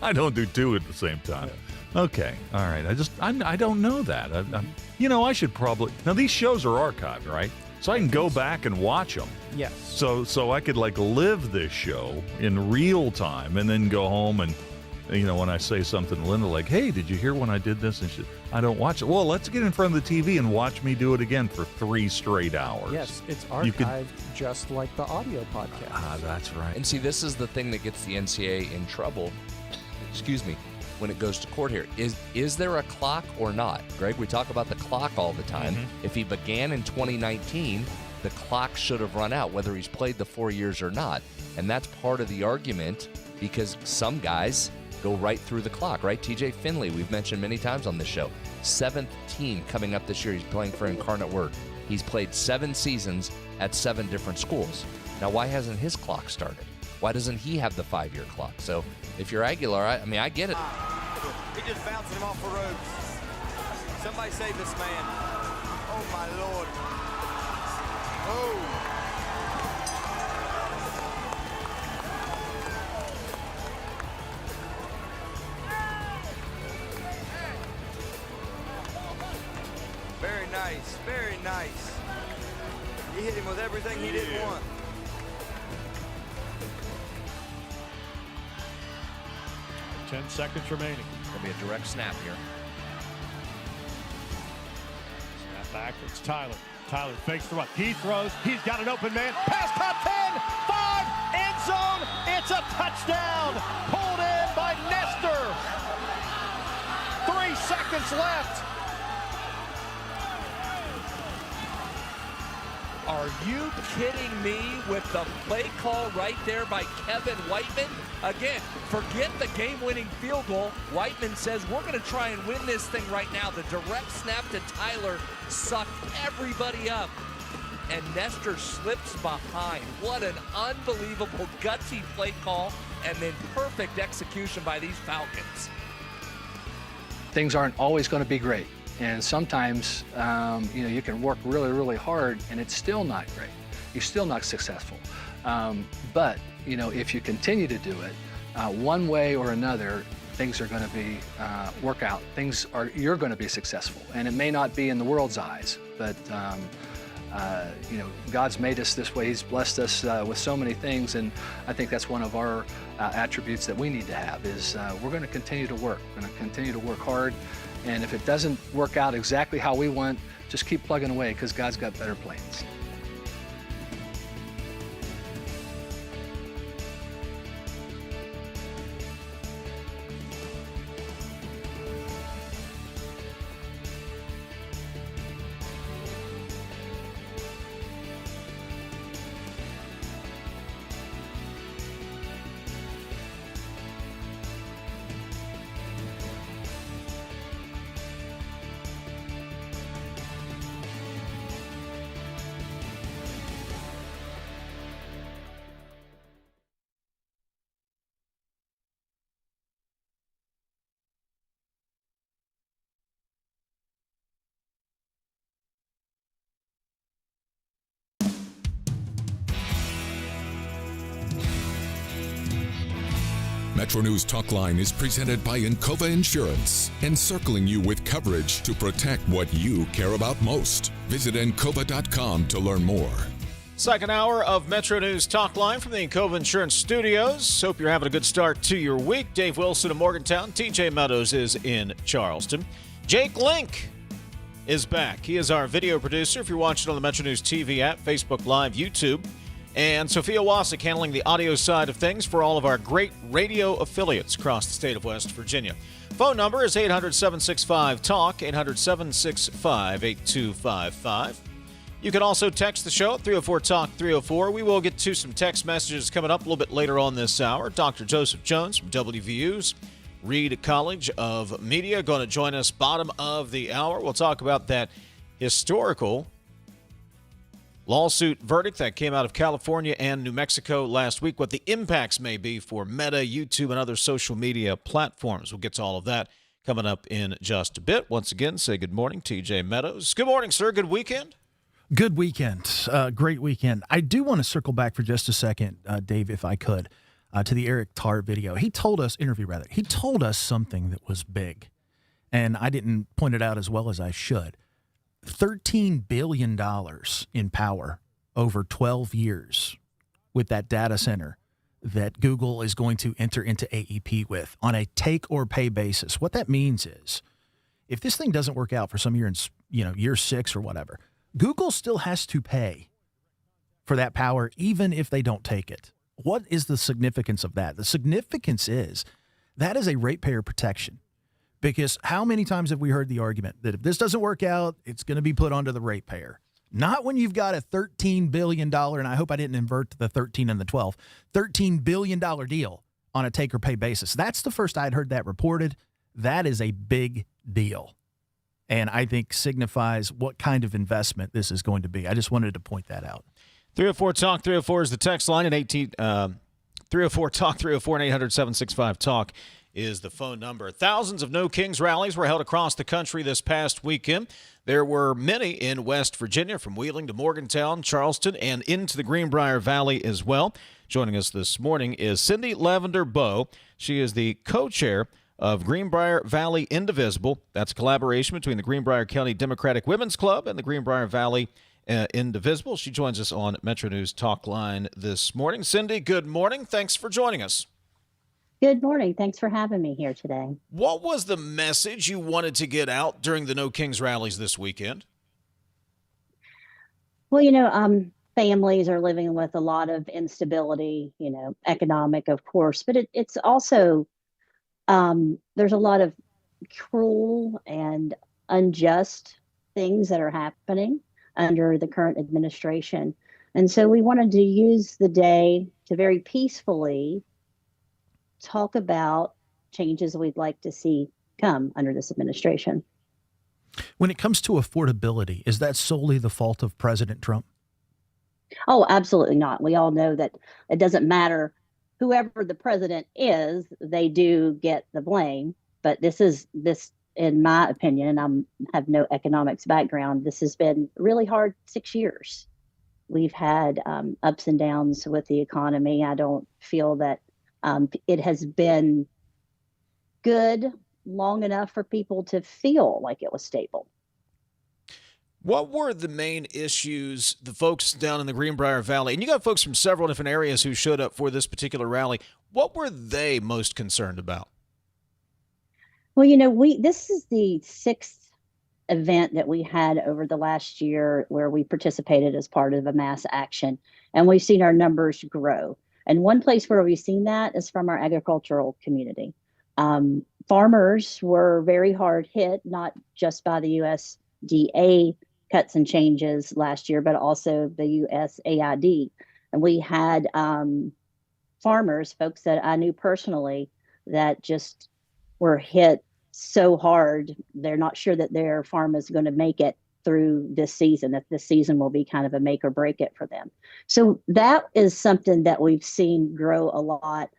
I don't do 2 at the same time. Yeah. Okay. All right. I don't know that. I should probably. Now, these shows are archived, right? So I can go back and watch them. Yes. So I could live this show in real time and then go home and when I say something to Linda like, hey, did you hear when I did this? And I don't watch it. Well, let's get in front of the TV and watch me do it again for 3 straight hours. Yes, it's archived just like the audio podcast. Ah, that's right. And see, this is the thing that gets the NCAA in trouble, when it goes to court here. Is there a clock or not? Greg, we talk about the clock all the time. Mm-hmm. If he began in 2019, the clock should have run out, whether he's played the 4 years or not. And that's part of the argument, because some guys go right through the clock, right? TJ Finley, we've mentioned many times on this show. 7th team coming up this year. He's playing for Incarnate Word. He's played 7 seasons at 7 different schools. Now, why hasn't his clock started? Why doesn't he have the 5-year clock? So if you're Aguilar, I get it. He just bouncing him off the ropes. Somebody save this man. Oh, my Lord. Oh. Very nice, very nice. He hit him with everything he didn't want. Yeah. 10 seconds remaining. Going to be a direct snap here. Snap back. It's Tyler. Tyler fakes the run. He throws. He's got an open man. Pass caught 10, 5, end zone. It's a touchdown. Pulled in by Nestor. 3 seconds left. Are you kidding me with the play call right there by Kevin Whiteman? Again, forget the game-winning field goal. Whiteman says, we're going to try and win this thing right now. The direct snap to Tyler sucked everybody up, and Nestor slips behind. What an unbelievable gutsy play call, and then perfect execution by these Falcons. Things aren't always going to be great. And sometimes, you can work really, really hard and it's still not great. You're still not successful. But, if you continue to do it, one way or another, things are going to be, work out. You're going to be successful. And it may not be in the world's eyes, but, God's made us this way. He's blessed us with so many things. And I think that's one of our attributes that we need to have is we're going to continue to work. We're going to continue to work hard. And if it doesn't work out exactly how we want, just keep plugging away because God's got better plans. MetroNews Talkline is presented by Encova Insurance, encircling you with coverage to protect what you care about most. Visit Encova.com to learn more. Second hour of MetroNews Talkline from the Encova Insurance Studios. Hope you're having a good start to your week. Dave Wilson in Morgantown. TJ Meadows is in Charleston. Jake Link is back. He is our video producer. If you're watching on the MetroNews TV app, Facebook Live, YouTube. And Sophia Wasik handling the audio side of things for all of our great radio affiliates across the state of West Virginia. Phone number is 800-765-TALK, 800-765-8255. You can also text the show at 304-TALK-304. We will get to some text messages coming up a little bit later on this hour. Dr. Joseph Jones from WVU's Reed College of Media going to join us bottom of the hour. We'll talk about that historical lawsuit verdict that came out of California and New Mexico last week, what the impacts may be for Meta, YouTube, and other social media platforms. We'll get to all of that coming up in just a bit. Once again, say good morning, TJ Meadows. Good morning, sir. Good weekend? Good weekend. Great weekend. I do want to circle back for just a second, Dave, if I could, to the Eric Tarr video. He told us something that was big, and I didn't point it out as well as I should. $13 billion in power over 12 years with that data center that Google is going to enter into AEP with on a take or pay basis. What that means is if this thing doesn't work out for some year in, year 6 or whatever, Google still has to pay for that power, even if they don't take it. What is the significance of that? The significance is that is a ratepayer protection, because how many times have we heard the argument that if this doesn't work out, it's going to be put onto the ratepayer? Not when you've got a $13 billion, and I hope I didn't invert the 13 and the 12, $13 billion deal on a take or pay basis. That's the first I'd heard that reported. That is a big deal, and I think signifies what kind of investment this is going to be. I just wanted to point that out. 304 Talk 304 is the text line, and 304 Talk 304 and 800-765 is the phone number. Thousands of No Kings rallies were held across the country this past weekend. There were many in West Virginia, from Wheeling to Morgantown, Charleston, and into the Greenbrier Valley as well. Joining us this morning is Cindy Lavender-Bowe. She is the co-chair of Greenbrier Valley Indivisible. That's a collaboration between the Greenbrier County Democratic Women's Club and the Greenbrier Valley Indivisible. She joins us on MetroNews Talkline this morning. Cindy, good morning. Thanks for joining us. Good morning. Thanks for having me here today. What was the message you wanted to get out during the No Kings rallies this weekend? Well, families are living with a lot of instability, economic, of course, but it's also, there's a lot of cruel and unjust things that are happening under the current administration. And so we wanted to use the day to very peacefully talk about changes we'd like to see come under this administration. When it comes to affordability, is that solely the fault of President Trump? Oh, absolutely not. We all know that it doesn't matter whoever the president is, they do get the blame. But this, in my opinion, and I have no economics background, this has been really hard 6 years. We've had ups and downs with the economy. I don't feel that it has been good long enough for people to feel like it was stable. What were the main issues the folks down in the Greenbrier Valley, and you got folks from several different areas who showed up for this particular rally, what were they most concerned about? Well, this is the 6th event that we had over the last year where we participated as part of a mass action, and we've seen our numbers grow. And one place where we've seen that is from our agricultural community. Farmers were very hard hit, not just by the USDA cuts and changes last year, but also the USAID. And we had farmers, folks that I knew personally, that just were hit so hard, they're not sure that their farm is going to make it through this season, that this season will be kind of a make or break it for them. So that is something that we've seen grow a lot.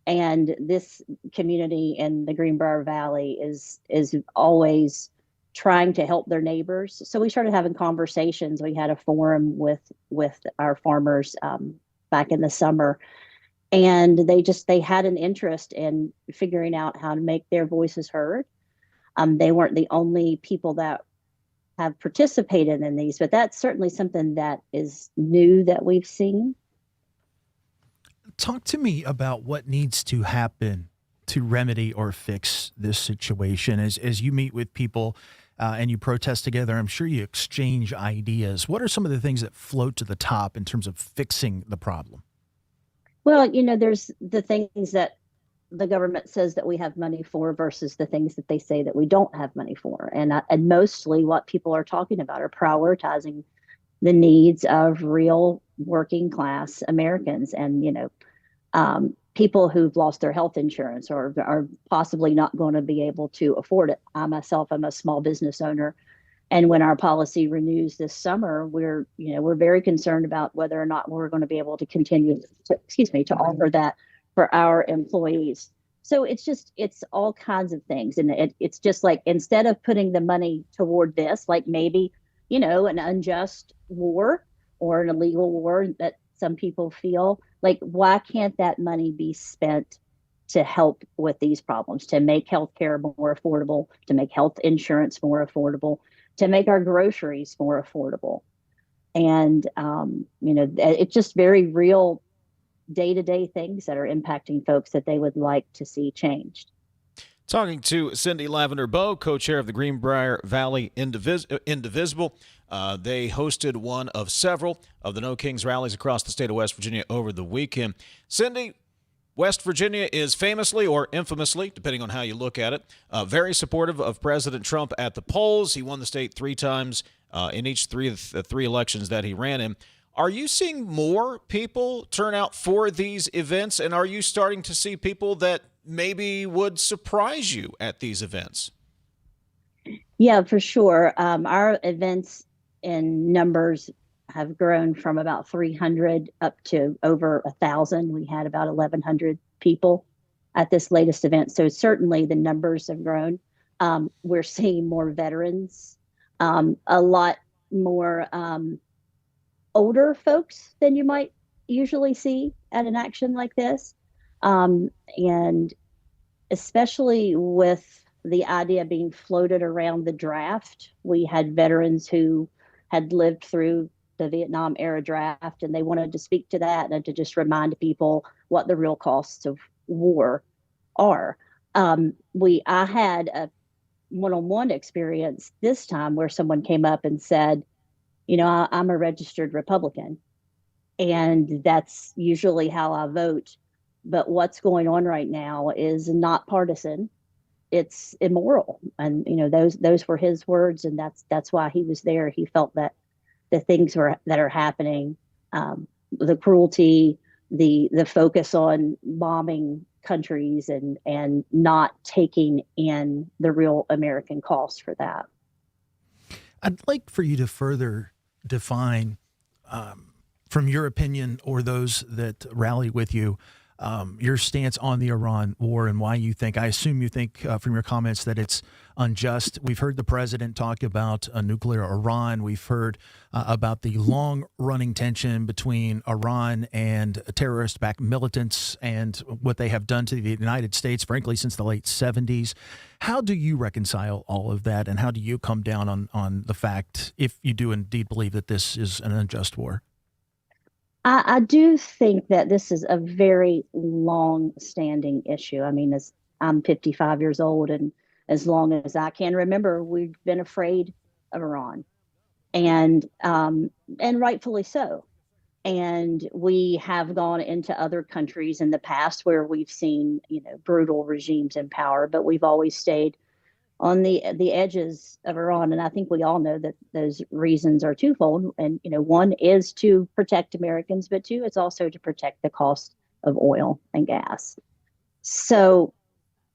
And this community in the Greenbrier Valley is always trying to help their neighbors. So we started having conversations. We had a forum with our farmers back in the summer, and they had an interest in figuring out how to make their voices heard. They weren't the only people that have participated in these, but that's certainly something that is new that we've seen. Talk to me about what needs to happen to remedy or fix this situation. As you meet with people and you protest together, I'm sure you exchange ideas. What are some of the things that float to the top in terms of fixing the problem? Well, there's the things that the government says that we have money for versus the things that they say that we don't have money for. And mostly what people are talking about are prioritizing the needs of real working class Americans and, people who've lost their health insurance or are possibly not going to be able to afford it. I myself am a small business owner. And when our policy renews this summer, we're very concerned about whether or not we're going to be able to continue to offer that for our employees. So it's all kinds of things. And it's just like, instead of putting the money toward this, like maybe, an unjust war or an illegal war that some people feel like, why can't that money be spent to help with these problems, to make healthcare more affordable, to make health insurance more affordable, to make our groceries more affordable? And, it's just very real day-to-day things that are impacting folks that they would like to see changed. Talking to Cindy Lavender-Bowe, co-chair of the Greenbrier Valley Indivisible. They hosted one of several of the No Kings rallies across the state of West Virginia over the weekend. Cindy, West Virginia is famously or infamously, depending on how you look at it, very supportive of President Trump at the polls. He won the state 3 times in each three elections that he ran in. Are you seeing more people turn out for these events, and are you starting to see people that maybe would surprise you at these events? Yeah, for sure. Our events in numbers have grown from about 300 up to over 1,000. We had about 1,100 people at this latest event. So certainly the numbers have grown. We're seeing more veterans, a lot more older folks than you might usually see at an action like this. And especially with the idea being floated around the draft, we had veterans who had lived through the Vietnam era draft, and they wanted to speak to that and to just remind people what the real costs of war are. I had a one-on-one experience this time where someone came up and said, you know, I'm a registered Republican, and that's usually how I vote. But what's going on right now is not partisan. It's immoral. And, you know, those were his words, and that's why he was there. He felt that the things that are happening, the cruelty, the focus on bombing countries and not taking in the real American cost for that. I'd like for you to further define, from your opinion or those that rally with you, your stance on the Iran war and why you think, I assume you think from your comments that it's unjust. We've heard the president talk about a nuclear Iran. We've heard about the long-running tension between Iran and terrorist-backed militants and what they have done to the United States, frankly, since the late 70s. How do you reconcile all of that, and how do you come down on the fact, if you do indeed believe that this is an unjust war? I do think that this is a very long-standing issue. I mean, I'm 55 years old, and as long as I can remember, we've been afraid of Iran, and rightfully so. And we have gone into other countries in the past where we've seen, you know, brutal regimes in power, but we've always stayed on the edges of Iran. And I think we all know that those reasons are twofold. And, you know, one is to protect Americans, but two, it's also to protect the cost of oil and gas. So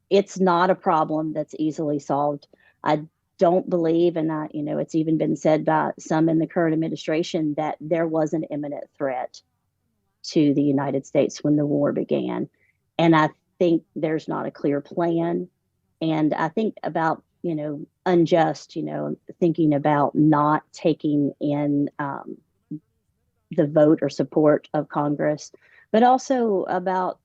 it's not a problem that's easily solved. I don't believe, and it's even been said by some in the current administration, that there was an imminent threat to the United States when the war began. And I think there's not a clear plan. And I think about, you know, unjust, you know, thinking about not taking in the vote or support of Congress, but also about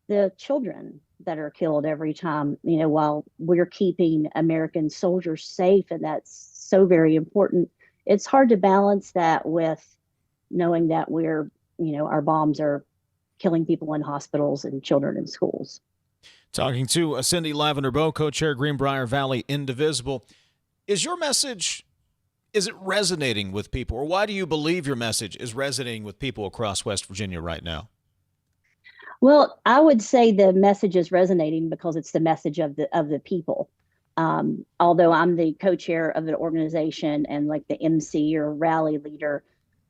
the children that are killed every time, you know, while we're keeping American soldiers safe. And that's so very important. It's hard to balance that with knowing that our bombs are killing people in hospitals and children in schools. Talking to Cindy Lavender-Bowe, co-chair Greenbrier Valley Indivisible. Is your message, is it resonating with people, or why do you believe your message is resonating with people across West Virginia right now? Well, I would say the message is resonating because it's the message of the people. Although I'm the co-chair of the organization and like the MC or rally leader,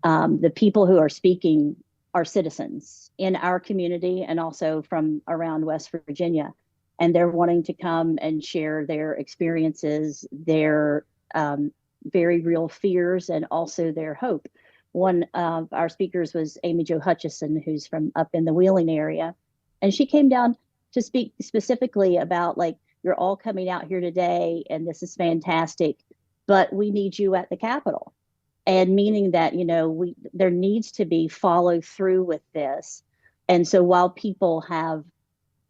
the people who are speaking are citizens in our community and also from around West Virginia. And they're wanting to come and share their experiences, their very real fears, and also their hope. One of our speakers was Amy Jo Hutchison, who's from up in the Wheeling area. And she came down to speak specifically about, like, you're all coming out here today and this is fantastic, but we need you at the Capitol. And meaning that, you know, there needs to be follow through with this. And so while people have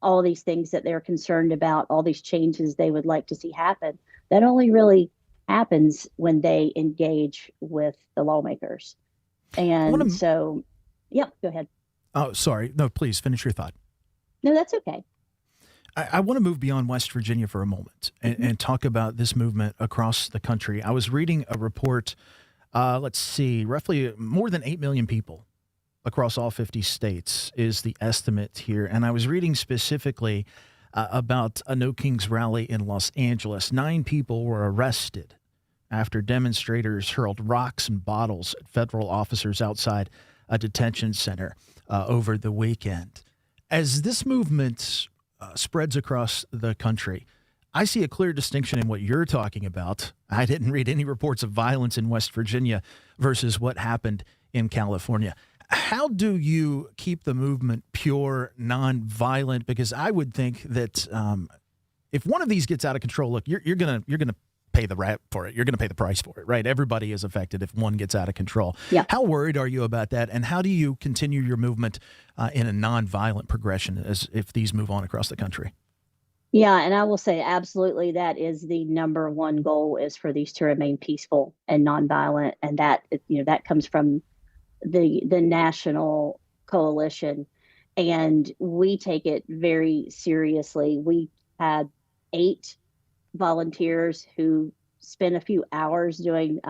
all these things that they're concerned about, all these changes they would like to see happen, that only really happens when they engage with the lawmakers. And go ahead. Oh, sorry. No, please finish your thought. No, that's okay. I want to move beyond West Virginia for a moment and talk about this movement across the country. I was reading a report, roughly more than 8 million people across all 50 states is the estimate here. And I was reading specifically about a No Kings rally in Los Angeles. 9 people were arrested after demonstrators hurled rocks and bottles at federal officers outside a detention center over the weekend. As this movement spreads across the country, I see a clear distinction in what you're talking about. I didn't read any reports of violence in West Virginia versus what happened in California. How do you keep the movement pure, non-violent? Because I would think that if one of these gets out of control, look, you're gonna pay the rap for it. You're gonna pay the price for it, right? Everybody is affected if one gets out of control. Yeah. How worried are you about that? And how do you continue your movement in a non-violent progression as if these move on across the country? Yeah, and I will say absolutely that is the number one goal, is for these to remain peaceful and nonviolent, and that that comes from the national coalition, and we take it very seriously. We had 8 volunteers who spent a few hours doing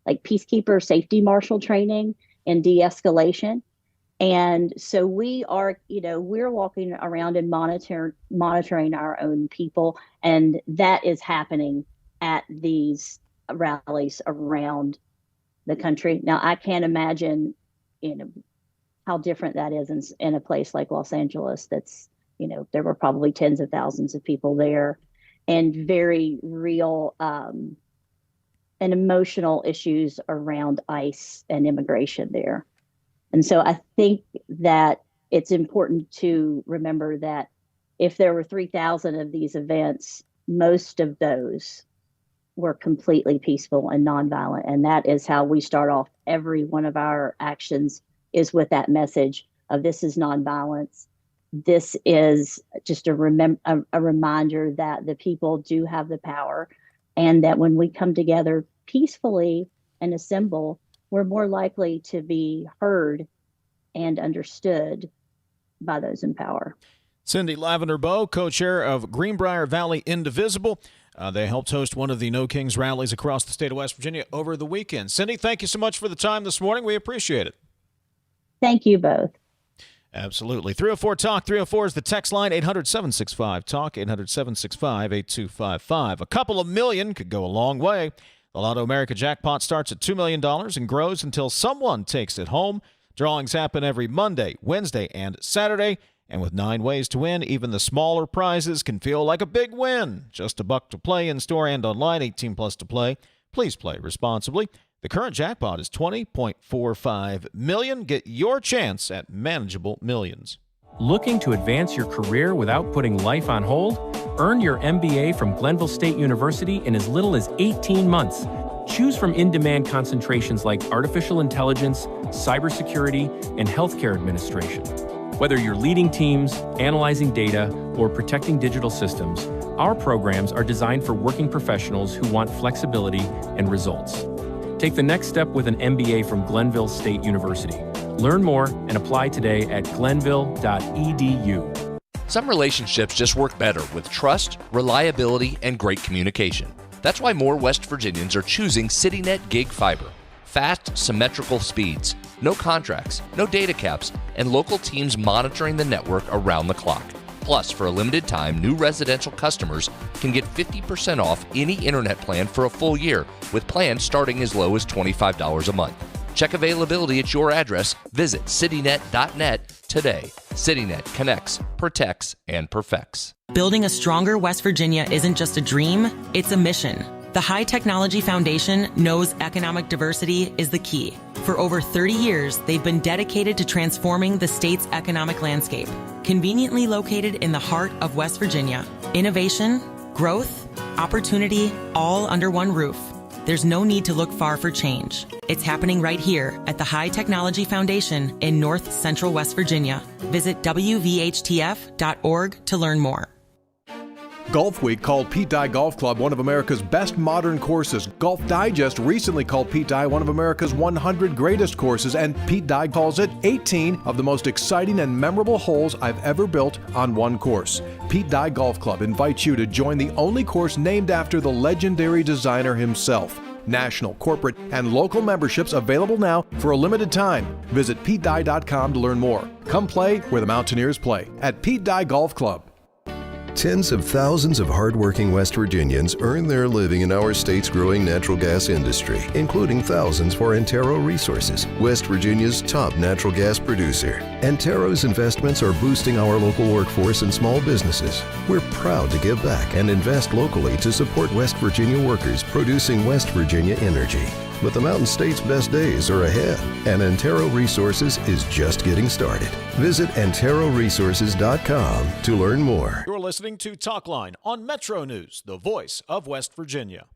like peacekeeper safety marshal training and de-escalation. And so we are, we're walking around and monitoring our own people. And that is happening at these rallies around the country. Now, I can't imagine, how different that is in a place like Los Angeles. That's, there were probably tens of thousands of people there, and very real and emotional issues around ICE and immigration there. And so I think that it's important to remember that if there were 3,000 of these events, most of those were completely peaceful and nonviolent. And that is how we start off every one of our actions, is with that message of this is nonviolence. This is just a reminder that the people do have the power, and that when we come together peacefully and assemble, we're more likely to be heard and understood by those in power. Cindy Lavender-Bowe, co-chair of Greenbrier Valley Indivisible. They helped host one of the No Kings rallies across the state of West Virginia over the weekend. Cindy, thank you so much for the time this morning. We appreciate it. Thank you both. Absolutely. 304-TALK. 304 is the text line. 800-765-TALK. 800-765-8255. A couple of million could go a long way. The Lotto America jackpot starts at $2 million and grows until someone takes it home. Drawings happen every Monday, Wednesday, and Saturday. And with 9 ways to win, even the smaller prizes can feel like a big win. Just $1 to play in-store and online, 18+ to play. Please play responsibly. The current jackpot is $20.45 million. Get your chance at manageable millions. Looking to advance your career without putting life on hold? Earn your MBA from Glenville State University in as little as 18 months. Choose from in-demand concentrations like artificial intelligence, cybersecurity, and healthcare administration. Whether you're leading teams, analyzing data, or protecting digital systems, our programs are designed for working professionals who want flexibility and results. Take the next step with an MBA from Glenville State University. Learn more and apply today at glenville.edu. Some relationships just work better with trust, reliability, and great communication. That's why more West Virginians are choosing CityNet Gig Fiber. Fast, symmetrical speeds, no contracts, no data caps, and local teams monitoring the network around the clock. Plus, for a limited time, new residential customers can get 50% off any internet plan for a full year, with plans starting as low as $25 a month. Check availability at your address. Visit citynet.net today. CityNet connects, protects, and perfects. Building a stronger West Virginia isn't just a dream, it's a mission. The High Technology Foundation knows economic diversity is the key. For over 30 years, they've been dedicated to transforming the state's economic landscape. Conveniently located in the heart of West Virginia, innovation, growth, opportunity, all under one roof. There's no need to look far for change. It's happening right here at the High Technology Foundation in North Central West Virginia. Visit WVHTF.org to learn more. Golf Week called Pete Dye Golf Club one of America's best modern courses. Golf Digest recently called Pete Dye one of America's 100 greatest courses, and Pete Dye calls it 18 of the most exciting and memorable holes I've ever built on one course. Pete Dye Golf Club invites you to join the only course named after the legendary designer himself. National, corporate, and local memberships available now for a limited time. Visit PeteDye.com to learn more. Come play where the Mountaineers play at Pete Dye Golf Club. Tens of thousands of hardworking West Virginians earn their living in our state's growing natural gas industry, including thousands for Antero Resources, West Virginia's top natural gas producer. Antero's investments are boosting our local workforce and small businesses. We're proud to give back and invest locally to support West Virginia workers producing West Virginia energy. But the Mountain State's best days are ahead, and Antero Resources is just getting started. Visit AnteroResources.com to learn more. You're listening to Talkline on Metro News, the voice of West Virginia.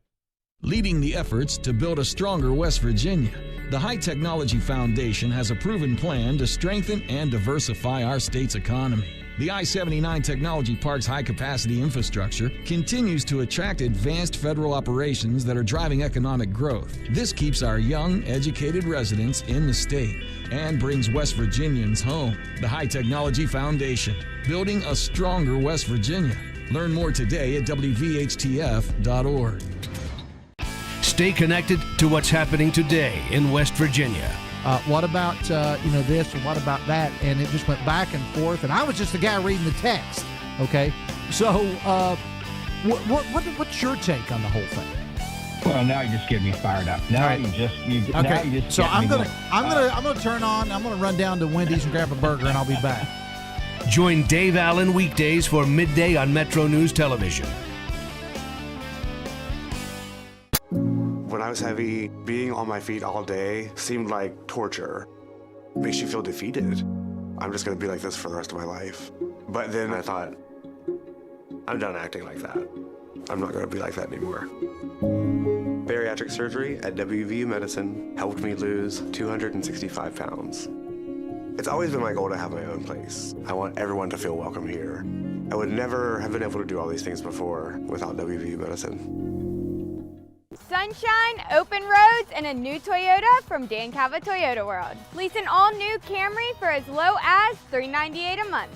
Leading the efforts to build a stronger West Virginia, the High Technology Foundation has a proven plan to strengthen and diversify our state's economy. The I-79 Technology Park's high-capacity infrastructure continues to attract advanced federal operations that are driving economic growth. This keeps our young, educated residents in the state and brings West Virginians home. The High Technology Foundation, building a stronger West Virginia. Learn more today at WVHTF.org. Stay connected to what's happening today in West Virginia. What about this, or what about that? And it just went back and forth. And I was just the guy reading the text. Okay, so what's your take on the whole thing? Well, now you just get me fired up. Now right. you just so I'm gonna turn on. I'm gonna run down to Wendy's and grab a burger, and I'll be back. Join Dave Allen weekdays for midday on Metro News Television. When I was heavy, being on my feet all day seemed like torture. Makes you feel defeated. I'm just gonna be like this for the rest of my life. But then I thought, I'm done acting like that. I'm not gonna be like that anymore. Bariatric surgery at WVU Medicine helped me lose 265 pounds. It's always been my goal to have my own place. I want everyone to feel welcome here. I would never have been able to do all these things before without WVU Medicine. Sunshine, open roads, and a new Toyota from Dan Cava Toyota World. Lease an all-new Camry for as low as $398 a month.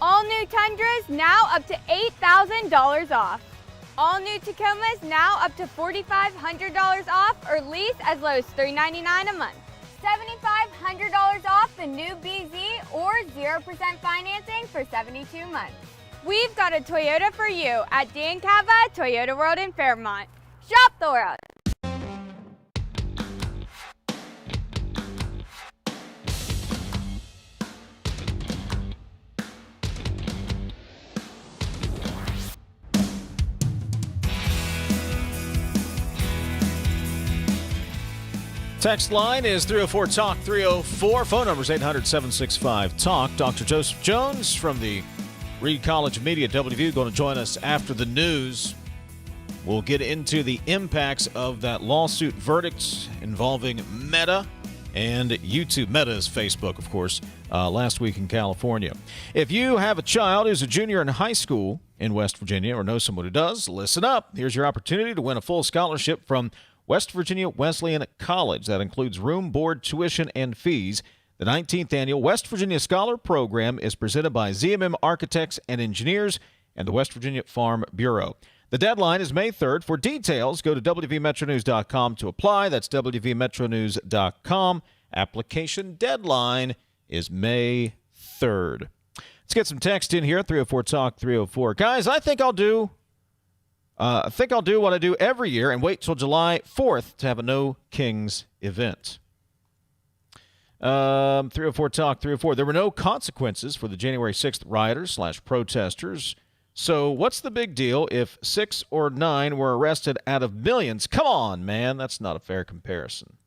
All new Tundras now up to $8,000 off. All new Tacomas now up to $4,500 off, or lease as low as $399 a month. $7,500 off the new BZ or 0% financing for 72 months. We've got a Toyota for you at Dan Cava Toyota World in Fairmont. Shop the world. Text line is 304-TALK 304. Phone number is 800-765-TALK. Dr. Joseph Jones from the Reed College of Media at WVU going to join us after the news. We'll get into the impacts of that lawsuit verdict involving Meta and YouTube. Meta is Facebook, of course, last week in California. If you have a child who's a junior in high school in West Virginia or know someone who does, listen up. Here's your opportunity to win a full scholarship from West Virginia Wesleyan College. That includes room, board, tuition, and fees. The 19th Annual West Virginia Scholar Program is presented by ZMM Architects and Engineers and the West Virginia Farm Bureau. The deadline is May 3rd. For details, go to WVMetroNews.com to apply. That's WVMetroNews.com. Application deadline is May 3rd. Let's get some text in here, 304-TALK 304. Guys, I think I'll do what I do every year and wait till July 4th to have a No Kings event. 304-TALK 304. There were no consequences for the January 6th rioters/protesters. So what's the big deal if 6 or 9 were arrested out of millions? Come on, man. That's not a fair comparison.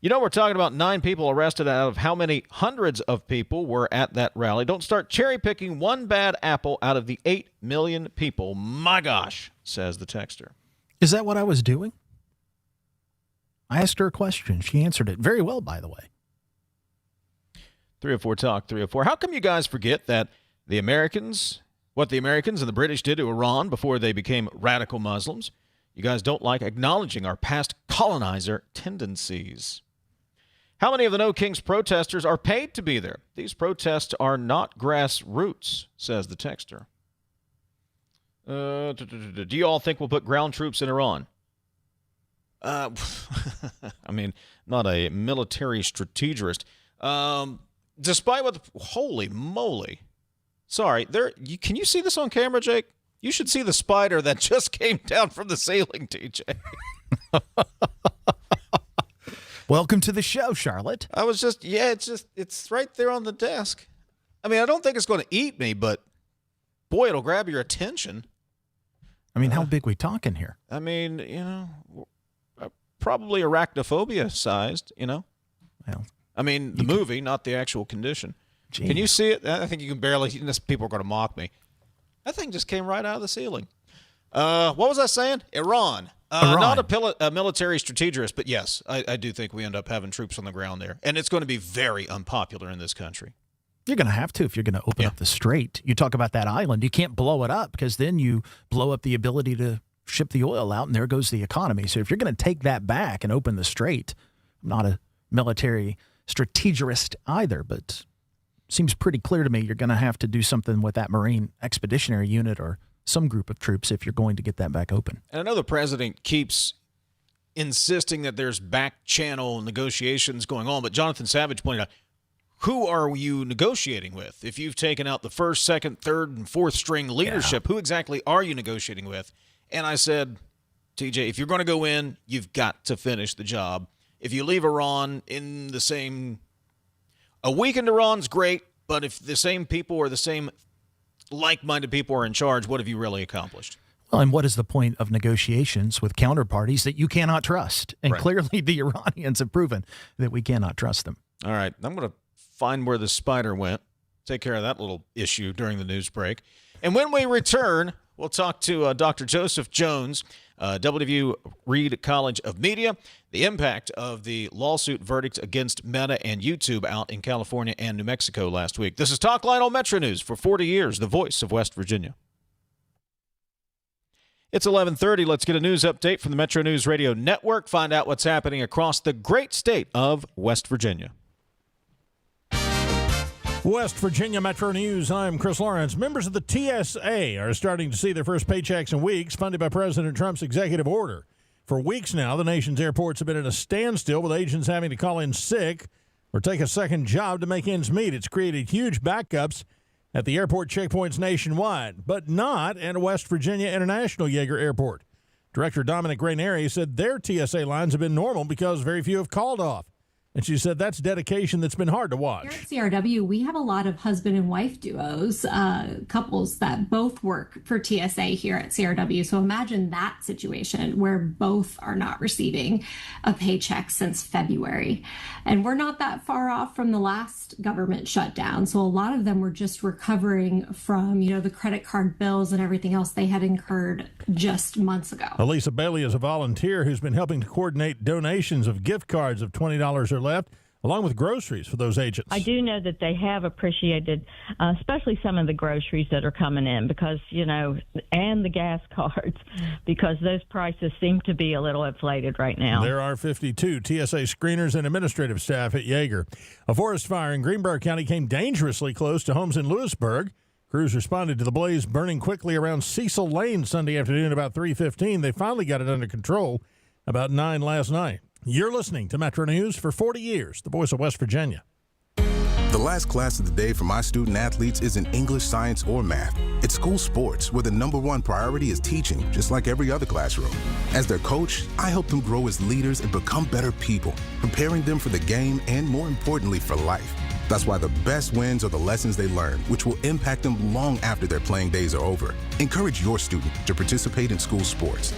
You know, we're talking about 9 people arrested out of how many hundreds of people were at that rally. Don't start cherry-picking one bad apple out of the 8 million people. My gosh, says the texter. Is that what I was doing? I asked her a question. She answered it very well, by the way. 304-TALK 304. How come you guys forget that the Americans what the Americans and the British did to Iran before they became radical Muslims. You guys don't like acknowledging our past colonizer tendencies. How many of the No Kings protesters are paid to be there? These protests are not grassroots, says the texter. Do you all think we'll put ground troops in Iran? I mean, not a military strategist. Despite what holy moly. Sorry, can you see this on camera, Jake? You should see the spider that just came down from the ceiling, TJ. Welcome to the show, Charlotte. I was just, it's right there on the desk. I mean, I don't think it's going to eat me, but boy, it'll grab your attention. I mean, how big we talking here? I mean, probably arachnophobia sized, Well, I mean, the movie, not the actual condition. Geez. Can you see it? I think you can barely. People are going to mock me. That thing just came right out of the ceiling. What was I saying? Iran. Not a military strategist, but yes, I do think we end up having troops on the ground there. And it's going to be very unpopular in this country. You're going to have to if you're going to open up the strait. You talk about that island. You can't blow it up because then you blow up the ability to ship the oil out, and there goes the economy. So if you're going to take that back and open the strait, I'm not a military strategist either, but seems pretty clear to me you're going to have to do something with that Marine Expeditionary Unit or some group of troops if you're going to get that back open. And I know the president keeps insisting that there's back channel negotiations going on, but Jonathan Savage pointed out, who are you negotiating with? If you've taken out the first, second, third, and fourth string leadership, who exactly are you negotiating with? And I said, TJ, if you're going to go in, you've got to finish the job. If you leave Iran in the same... A weakened Iran's great, but if the same people or the same like-minded people are in charge, what have you really accomplished? Well, and what is the point of negotiations with counterparties that you cannot trust? And clearly the Iranians have proven that we cannot trust them. All right, I'm going to find where the spider went, take care of that little issue during the news break. And when we return, we'll talk to Dr. Joseph Jones, WVU Reed College of Media, the impact of the lawsuit verdict against Meta and YouTube out in California and New Mexico last week. This is Talkline on Metro News for 40 years, the voice of West Virginia. It's 11:30. Let's get a news update from the Metro News Radio Network. Find out what's happening across the great state of West Virginia. West Virginia Metro News, I'm Chris Lawrence. Members of the TSA are starting to see their first paychecks in weeks, funded by President Trump's executive order. For weeks now, the nation's airports have been at a standstill, with agents having to call in sick or take a second job to make ends meet. It's created huge backups at the airport checkpoints nationwide, but not at West Virginia International Yeager Airport. Director Dominic Rainieri said their TSA lines have been normal because very few have called off. And she said that's dedication that's been hard to watch. Here at CRW, we have a lot of husband and wife duos, couples that both work for TSA here at CRW. So imagine that situation where both are not receiving a paycheck since February. And we're not that far off from the last government shutdown. So a lot of them were just recovering from, the credit card bills and everything else they had incurred just months ago. Elisa Bailey is a volunteer who's been helping to coordinate donations of gift cards of $20 or left, along with groceries for those agents. I do know that they have appreciated, especially some of the groceries that are coming in because, and the gas cards, because those prices seem to be a little inflated right now. There are 52 TSA screeners and administrative staff at Yeager. A forest fire in Greenbrier County came dangerously close to homes in Lewisburg. Crews responded to the blaze burning quickly around Cecil Lane Sunday afternoon about 3:15. They finally got it under control about 9 last night. You're listening to Metro News for 40 years, the voice of West Virginia. The last class of the day for my student athletes isn't English, science, or math. It's school sports, where the #1 priority is teaching, just like every other classroom. As their coach, I help them grow as leaders and become better people, preparing them for the game and, more importantly, for life. That's why the best wins are the lessons they learn, which will impact them long after their playing days are over. Encourage your student to participate in school sports.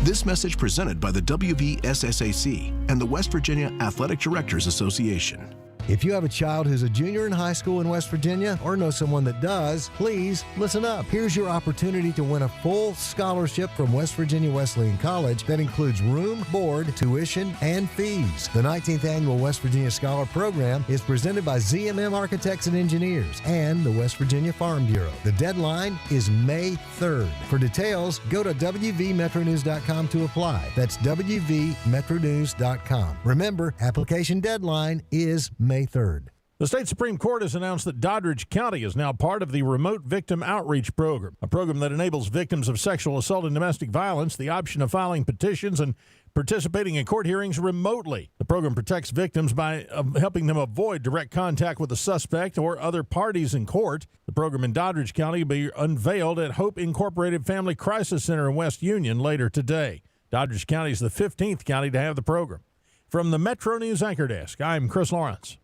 This message presented by the WVSSAC and the West Virginia Athletic Directors Association. If you have a child who's a junior in high school in West Virginia or know someone that does, please listen up. Here's your opportunity to win a full scholarship from West Virginia Wesleyan College that includes room, board, tuition, and fees. The 19th Annual West Virginia Scholar Program is presented by ZMM Architects and Engineers and the West Virginia Farm Bureau. The deadline is May 3rd. For details, go to WVMetroNews.com to apply. That's WVMetroNews.com. Remember, application deadline is May 3rd. The state Supreme Court has announced that Doddridge County is now part of the Remote Victim Outreach Program, a program that enables victims of sexual assault and domestic violence the option of filing petitions and participating in court hearings remotely. The program protects victims by helping them avoid direct contact with the suspect or other parties in court. The program in Doddridge County will be unveiled at Hope Incorporated Family Crisis Center in West Union later today. Doddridge County is the 15th county to have the program. From the Metro News Anchor Desk, I'm Chris Lawrence.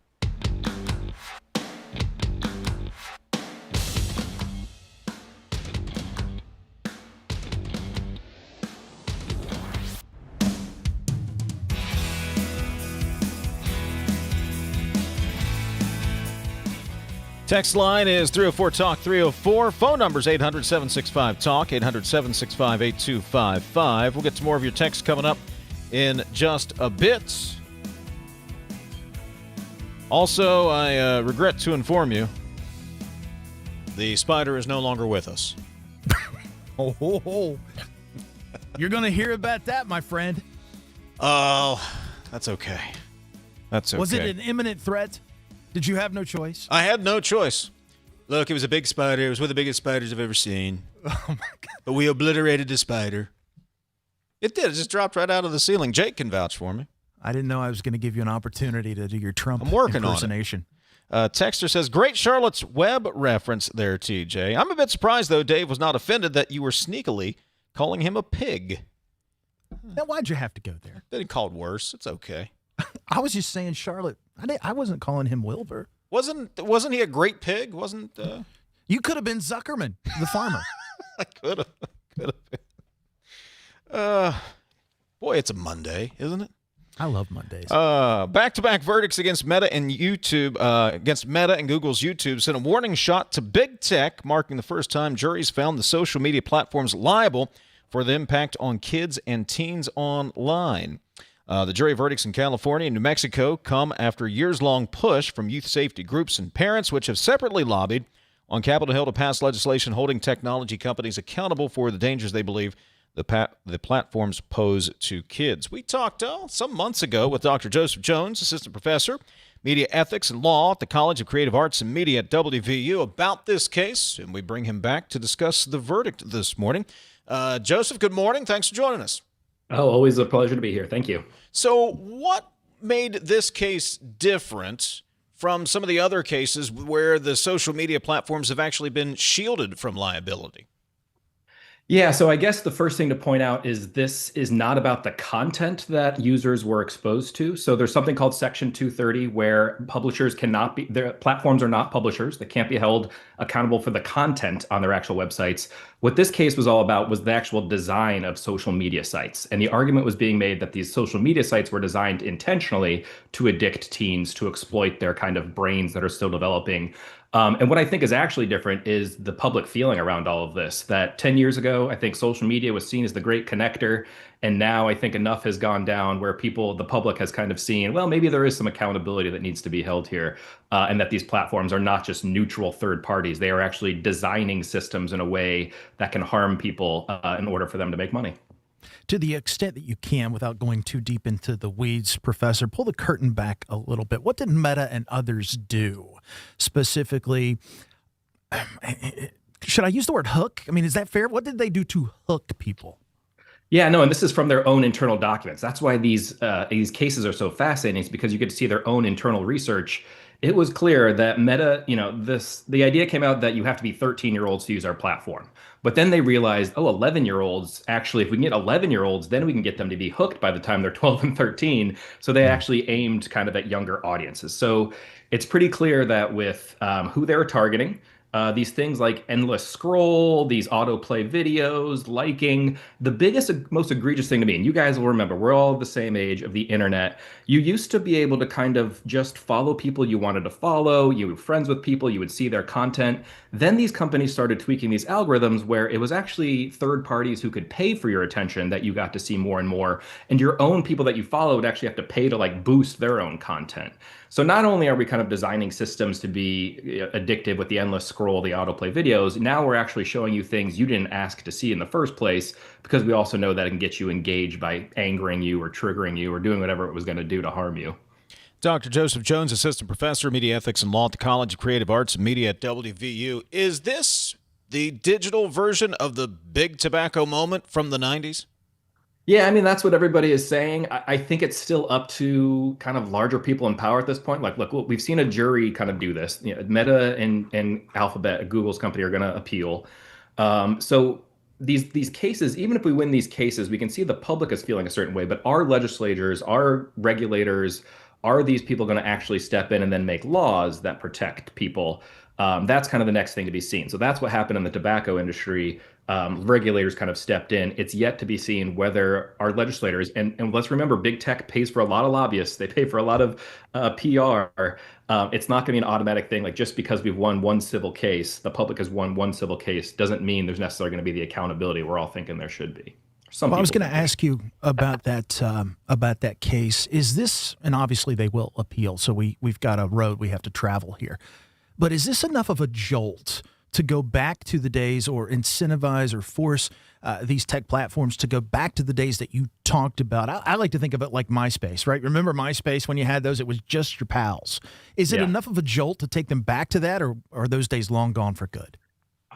Text line is 304-TALK 304. Phone number is 800-765-TALK, 800-765-8255. We'll get to more of your texts coming up in just a bit. Also, I regret to inform you, the spider is no longer with us. Oh. You're going to hear about that, my friend. Oh, that's okay. That's okay. Was it an imminent threat? Did you have no choice? I had no choice. Look, it was a big spider. It was one of the biggest spiders I've ever seen. Oh, my God. But we obliterated the spider. It did. It just dropped right out of the ceiling. Jake can vouch for me. I didn't know I was going to give you an opportunity to do your Trump I'm working impersonation. On it. Texter says, great Charlotte's Web reference there, TJ. I'm a bit surprised, though, Dave was not offended that you were sneakily calling him a pig. Now, why'd you have to go there? They didn't call it worse. It's okay. I was just saying Charlotte. I wasn't calling him Wilbur. Wasn't he a great pig? You could have been Zuckerman, the farmer. I could have been. Boy, it's a Monday, isn't it? I love Mondays. Back-to-back verdicts against Meta and YouTube, against Meta and Google's YouTube sent a warning shot to big tech, marking the first time juries found the social media platforms liable for the impact on kids and teens online. The jury verdicts in California and New Mexico come after a years-long push from youth safety groups and parents, which have separately lobbied on Capitol Hill to pass legislation holding technology companies accountable for the dangers they believe the platforms pose to kids. We talked some months ago with Dr. Joseph Jones, assistant professor, media ethics and law at the College of Creative Arts and Media at WVU, about this case, and we bring him back to discuss the verdict this morning. Joseph, good morning. Thanks for joining us. Oh, always a pleasure to be here. Thank you. So what made this case different from some of the other cases where the social media platforms have actually been shielded from liability? Yeah, so I guess the first thing to point out is this is not about the content that users were exposed to. So there's something called Section 230 where publishers cannot be, their platforms are not publishers. They can't be held accountable for the content on their actual websites. What this case was all about was the actual design of social media sites. And the argument was being made that these social media sites were designed intentionally to addict teens, to exploit their kind of brains that are still developing. And what I think is actually different is the public feeling around all of this, that 10 years ago, I think social media was seen as the great connector. And now I think enough has gone down where the public has kind of seen, well, maybe there is some accountability that needs to be held here. And that these platforms are not just neutral third parties. They are actually designing systems in a way that can harm people in order for them to make money. To the extent that you can, without going too deep into the weeds, Professor, pull the curtain back a little bit. What did Meta and others do? Specifically, should I use the word hook? I mean, is that fair? What did they do to hook people? Yeah, no, and this is from their own internal documents. That's why these cases are so fascinating, is because you get to see their own internal research. It was clear that Meta, the idea came out that you have to be 13-year-olds to use our platform. But then they realized, 11-year-olds, actually, if we can get 11-year-olds, then we can get them to be hooked by the time they're 12 and 13. So they actually aimed kind of at younger audiences. So it's pretty clear that with who they were targeting, These things like endless scroll, these autoplay videos, liking. The biggest, most egregious thing to me, and you guys will remember, we're all the same age of the internet. You used to be able to kind of just follow people you wanted to follow. You were friends with people, you would see their content. Then these companies started tweaking these algorithms where it was actually third parties who could pay for your attention that you got to see more and more. And your own people that you follow would actually have to pay to like boost their own content. So not only are we kind of designing systems to be addictive with the endless scroll, the autoplay videos, now we're actually showing you things you didn't ask to see in the first place, because we also know that it can get you engaged by angering you or triggering you or doing whatever it was going to do to harm you. Dr. Joseph Jones, Assistant Professor of Media Ethics and Law at the College of Creative Arts and Media at WVU. Is this the digital version of the big tobacco moment from the 90s? Yeah, I mean, that's what everybody is saying. I think it's still up to kind of larger people in power at this point. Like, look, we've seen a jury kind of do this. You know, Meta and Alphabet, Google's company, are going to appeal. So these cases, even if we win these cases, we can see the public is feeling a certain way, but our legislators, our regulators, are these people going to actually step in and then make laws that protect people? That's kind of the next thing to be seen. So that's what happened in the tobacco industry. Regulators kind of stepped in. It's yet to be seen whether our legislators, and let's remember, big tech pays for a lot of lobbyists. They pay for a lot of PR. It's not going to be an automatic thing. Like, just because we've won one civil case, the public has won one civil case, doesn't mean there's necessarily going to be the accountability we're all thinking there should be. Well, I was going to ask you about that case. Is this, and obviously they will appeal, so we've got a road we have to travel here. But is this enough of a jolt to go back to the days, or incentivize or force these tech platforms to go back to the days that you talked about? I like to think of it like MySpace, right? Remember MySpace, when you had those, it was just your pals. Is it enough of a jolt to take them back to that, or are those days long gone for good?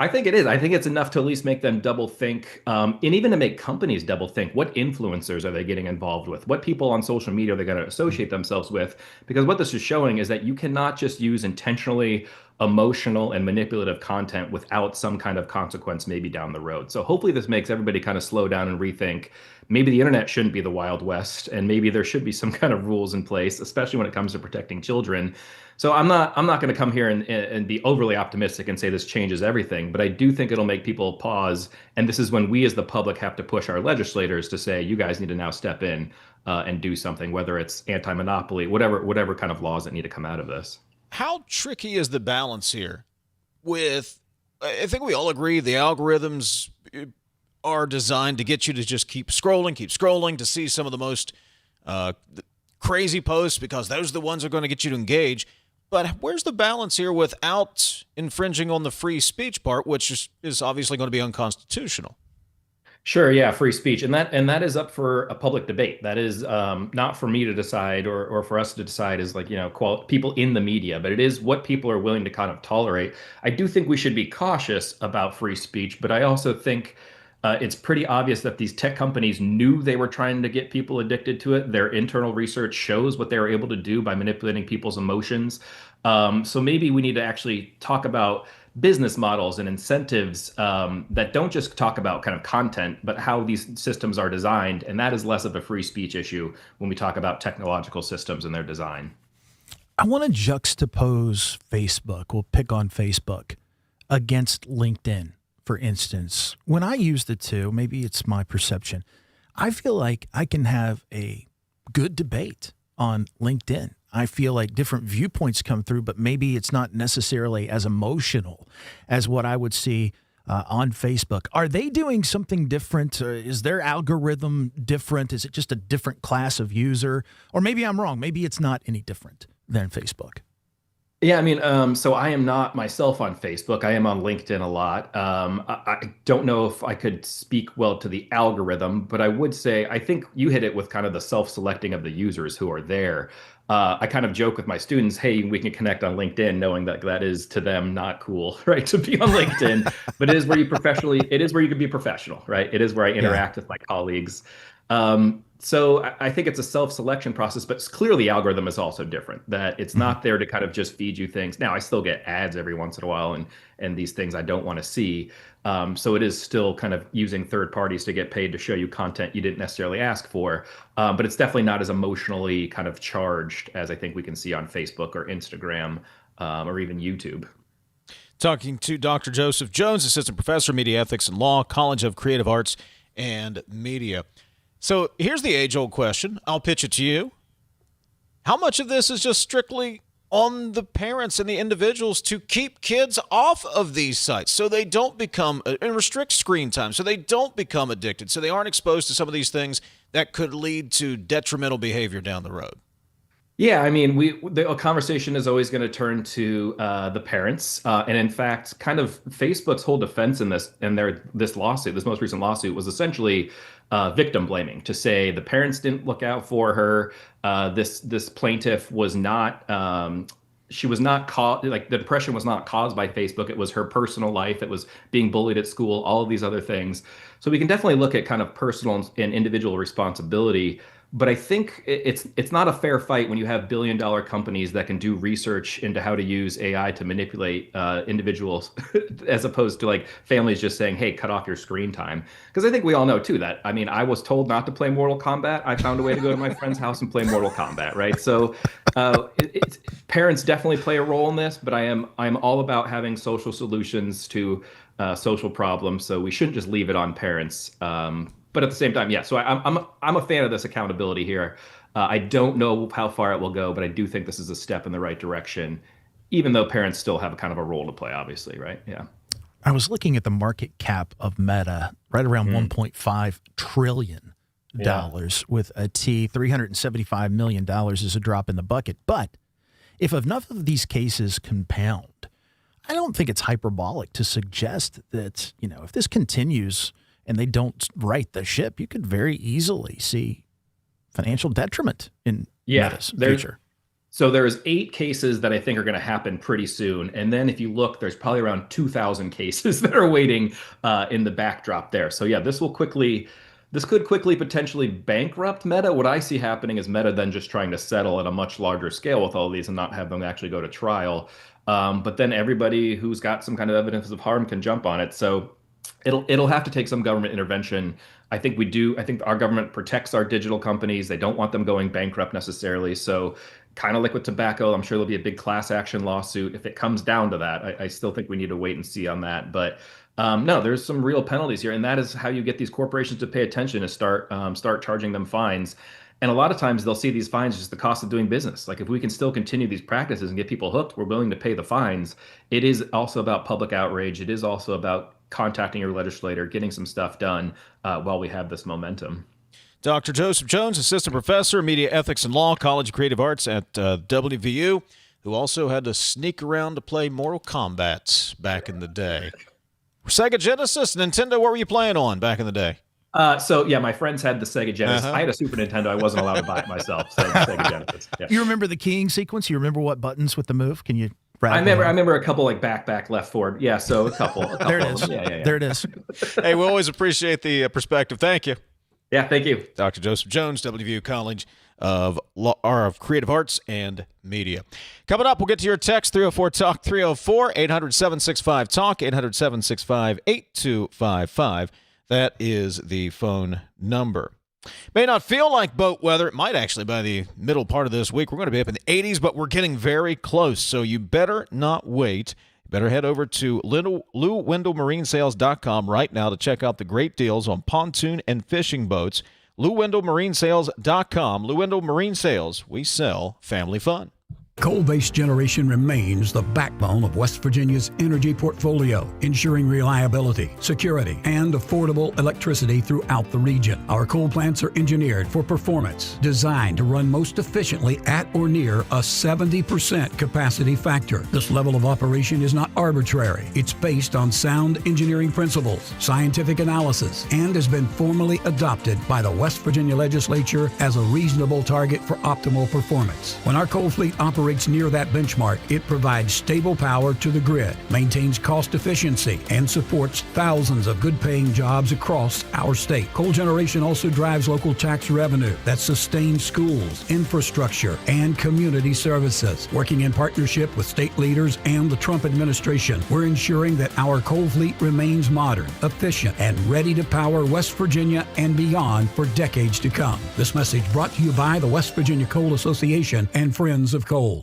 I think it is. I think it's enough to at least make them double think, and even to make companies double think. What influencers are they getting involved with? What people on social media are they going to associate themselves with? Because what this is showing is that you cannot just use intentionally emotional and manipulative content without some kind of consequence maybe down the road. So hopefully this makes everybody kind of slow down and rethink. Maybe the internet shouldn't be the Wild West, and maybe there should be some kind of rules in place, especially when it comes to protecting children. So I'm not going to come here and be overly optimistic and say this changes everything, but I do think it'll make people pause. And this is when we as the public have to push our legislators to say, you guys need to now step in and do something, whether it's anti-monopoly, whatever kind of laws that need to come out of this. How tricky is the balance here with, I think we all agree the algorithms are designed to get you to just keep scrolling to see some of the most crazy posts, because those are the ones that are going to get you to engage. But where's the balance here without infringing on the free speech part, which is obviously going to be unconstitutional? Sure, yeah, free speech, and that is up for a public debate. That is not for me to decide or for us to decide as, like, people in the media, but it is what people are willing to kind of tolerate. I do think we should be cautious about free speech, but I also think it's pretty obvious that these tech companies knew they were trying to get people addicted to it. Their internal research shows what they were able to do by manipulating people's emotions. So maybe we need to actually talk about business models and incentives that don't just talk about kind of content, but how these systems are designed. And that is less of a free speech issue when we talk about technological systems and their design. I want to juxtapose Facebook, we'll pick on Facebook, against LinkedIn. For instance, when I use the two, maybe it's my perception, I feel like I can have a good debate on LinkedIn. I feel like different viewpoints come through, but maybe it's not necessarily as emotional as what I would see on Facebook. Are they doing something different? Is their algorithm different? Is it just a different class of user? Or maybe I'm wrong. Maybe it's not any different than Facebook. Yeah, I mean, so I am not myself on Facebook. I am on LinkedIn a lot. I don't know if I could speak well to the algorithm, but I would say I think you hit it with kind of the self-selecting of the users who are there. I kind of joke with my students, hey, we can connect on LinkedIn, knowing that that is to them not cool, right, to be on LinkedIn. But it is where you can be professional, right? It is where I interact with my colleagues. So I think it's a self-selection process, but clearly the algorithm is also different, that it's not there to kind of just feed you things. Now, I still get ads every once in a while and these things I don't want to see. So it is still kind of using third parties to get paid to show you content you didn't necessarily ask for. But it's definitely not as emotionally kind of charged as I think we can see on Facebook or Instagram or even YouTube. Talking to Dr. Joseph Jones, Assistant Professor, Media Ethics and Law, College of Creative Arts and Media. So here's the age-old question. I'll pitch it to you. How much of this is just strictly on the parents and the individuals to keep kids off of these sites so they don't become, and restrict screen time so they don't become addicted, so they aren't exposed to some of these things that could lead to detrimental behavior down the road? Yeah, I mean, the conversation is always going to turn to the parents, and in fact, kind of Facebook's whole defense in this lawsuit, this most recent lawsuit, was essentially victim blaming, to say the parents didn't look out for her. This plaintiff was not. She was not caused, like, the depression was not caused by Facebook. It was her personal life. It was being bullied at school, all of these other things. So we can definitely look at kind of personal and individual responsibility. But I think it's not a fair fight when you have billion-dollar companies that can do research into how to use AI to manipulate individuals, as opposed to like families just saying, "Hey, cut off your screen time." Because I think we all know too that, I mean, I was told not to play Mortal Kombat. I found a way to go to my friend's house and play Mortal Kombat, right? So parents definitely play a role in this, but I'm all about having social solutions to social problems. So we shouldn't just leave it on parents. But at the same time, yeah. So I'm a fan of this accountability here. I don't know how far it will go, but I do think this is a step in the right direction, even though parents still have kind of a role to play, obviously, right? Yeah. I was looking at the market cap of Meta, right around $1.5 trillion with a T. $375 million is a drop in the bucket. But if enough of these cases compound, I don't think it's hyperbolic to suggest that, you know, if this continues and they don't right the ship, you could very easily see financial detriment in Meta's future. So there's 8 cases that I think are going to happen pretty soon. And then if you look, there's probably around 2,000 cases that are waiting in the backdrop there. So yeah, this could quickly potentially bankrupt Meta. What I see happening is Meta then just trying to settle at a much larger scale with all these and not have them actually go to trial. But then everybody who's got some kind of evidence of harm can jump on it. So it'll have to take some government intervention. I think our government protects our digital companies. They don't want them going bankrupt necessarily. So kind of like with tobacco, I'm sure there'll be a big class action lawsuit. If it comes down to that, I still think we need to wait and see on that. But no, there's some real penalties here. And that is how you get these corporations to pay attention, is start charging them fines. And a lot of times they'll see these fines as the cost of doing business. Like, if we can still continue these practices and get people hooked, we're willing to pay the fines. It is also about public outrage. It is also about contacting your legislator, getting some stuff done while we have this momentum. Dr. Joseph Jones, Assistant Professor, Media Ethics and Law, College of Creative Arts at WVU, who also had to sneak around to play Mortal Kombat back in the day. Sega Genesis, Nintendo, what were you playing on back in the day? So yeah, my friends had the Sega Genesis. I had a Super Nintendo. I wasn't allowed to buy it myself. So Sega Genesis. Yeah. You remember the keying sequence? You remember what buttons with the move? Can you? I remember a couple, like back, left, forward. Yeah, so a couple. There it is. Yeah. There it is. Hey, we always appreciate the perspective. Thank you. Yeah, thank you. Dr. Joseph Jones, WVU College of Creative Arts and Media. Coming up, we'll get to your text, 304-TALK, 304-800-765-TALK, 800-765-8255. That is the phone number. May not feel like boat weather. It might actually by the middle part of this week. We're going to be up in the 80s, but we're getting very close, so you better not wait. You better head over to LouWendellMarineSales.com right now to check out the great deals on pontoon and fishing boats. LouWendellMarineSales.com. Lou Wendell Marine Sales. We sell family fun. Coal-based generation remains the backbone of West Virginia's energy portfolio, ensuring reliability, security, and affordable electricity throughout the region. Our coal plants are engineered for performance, designed to run most efficiently at or near a 70% capacity factor. This level of operation is not arbitrary. It's based on sound engineering principles, scientific analysis, and has been formally adopted by the West Virginia Legislature as a reasonable target for optimal performance. When our coal fleet operates near that benchmark, it provides stable power to the grid, maintains cost efficiency, and supports thousands of good-paying jobs across our state. Coal generation also drives local tax revenue that sustains schools, infrastructure, and community services. Working in partnership with state leaders and the Trump administration, we're ensuring that our coal fleet remains modern, efficient, and ready to power West Virginia and beyond for decades to come. This message brought to you by the West Virginia Coal Association and Friends of Coal.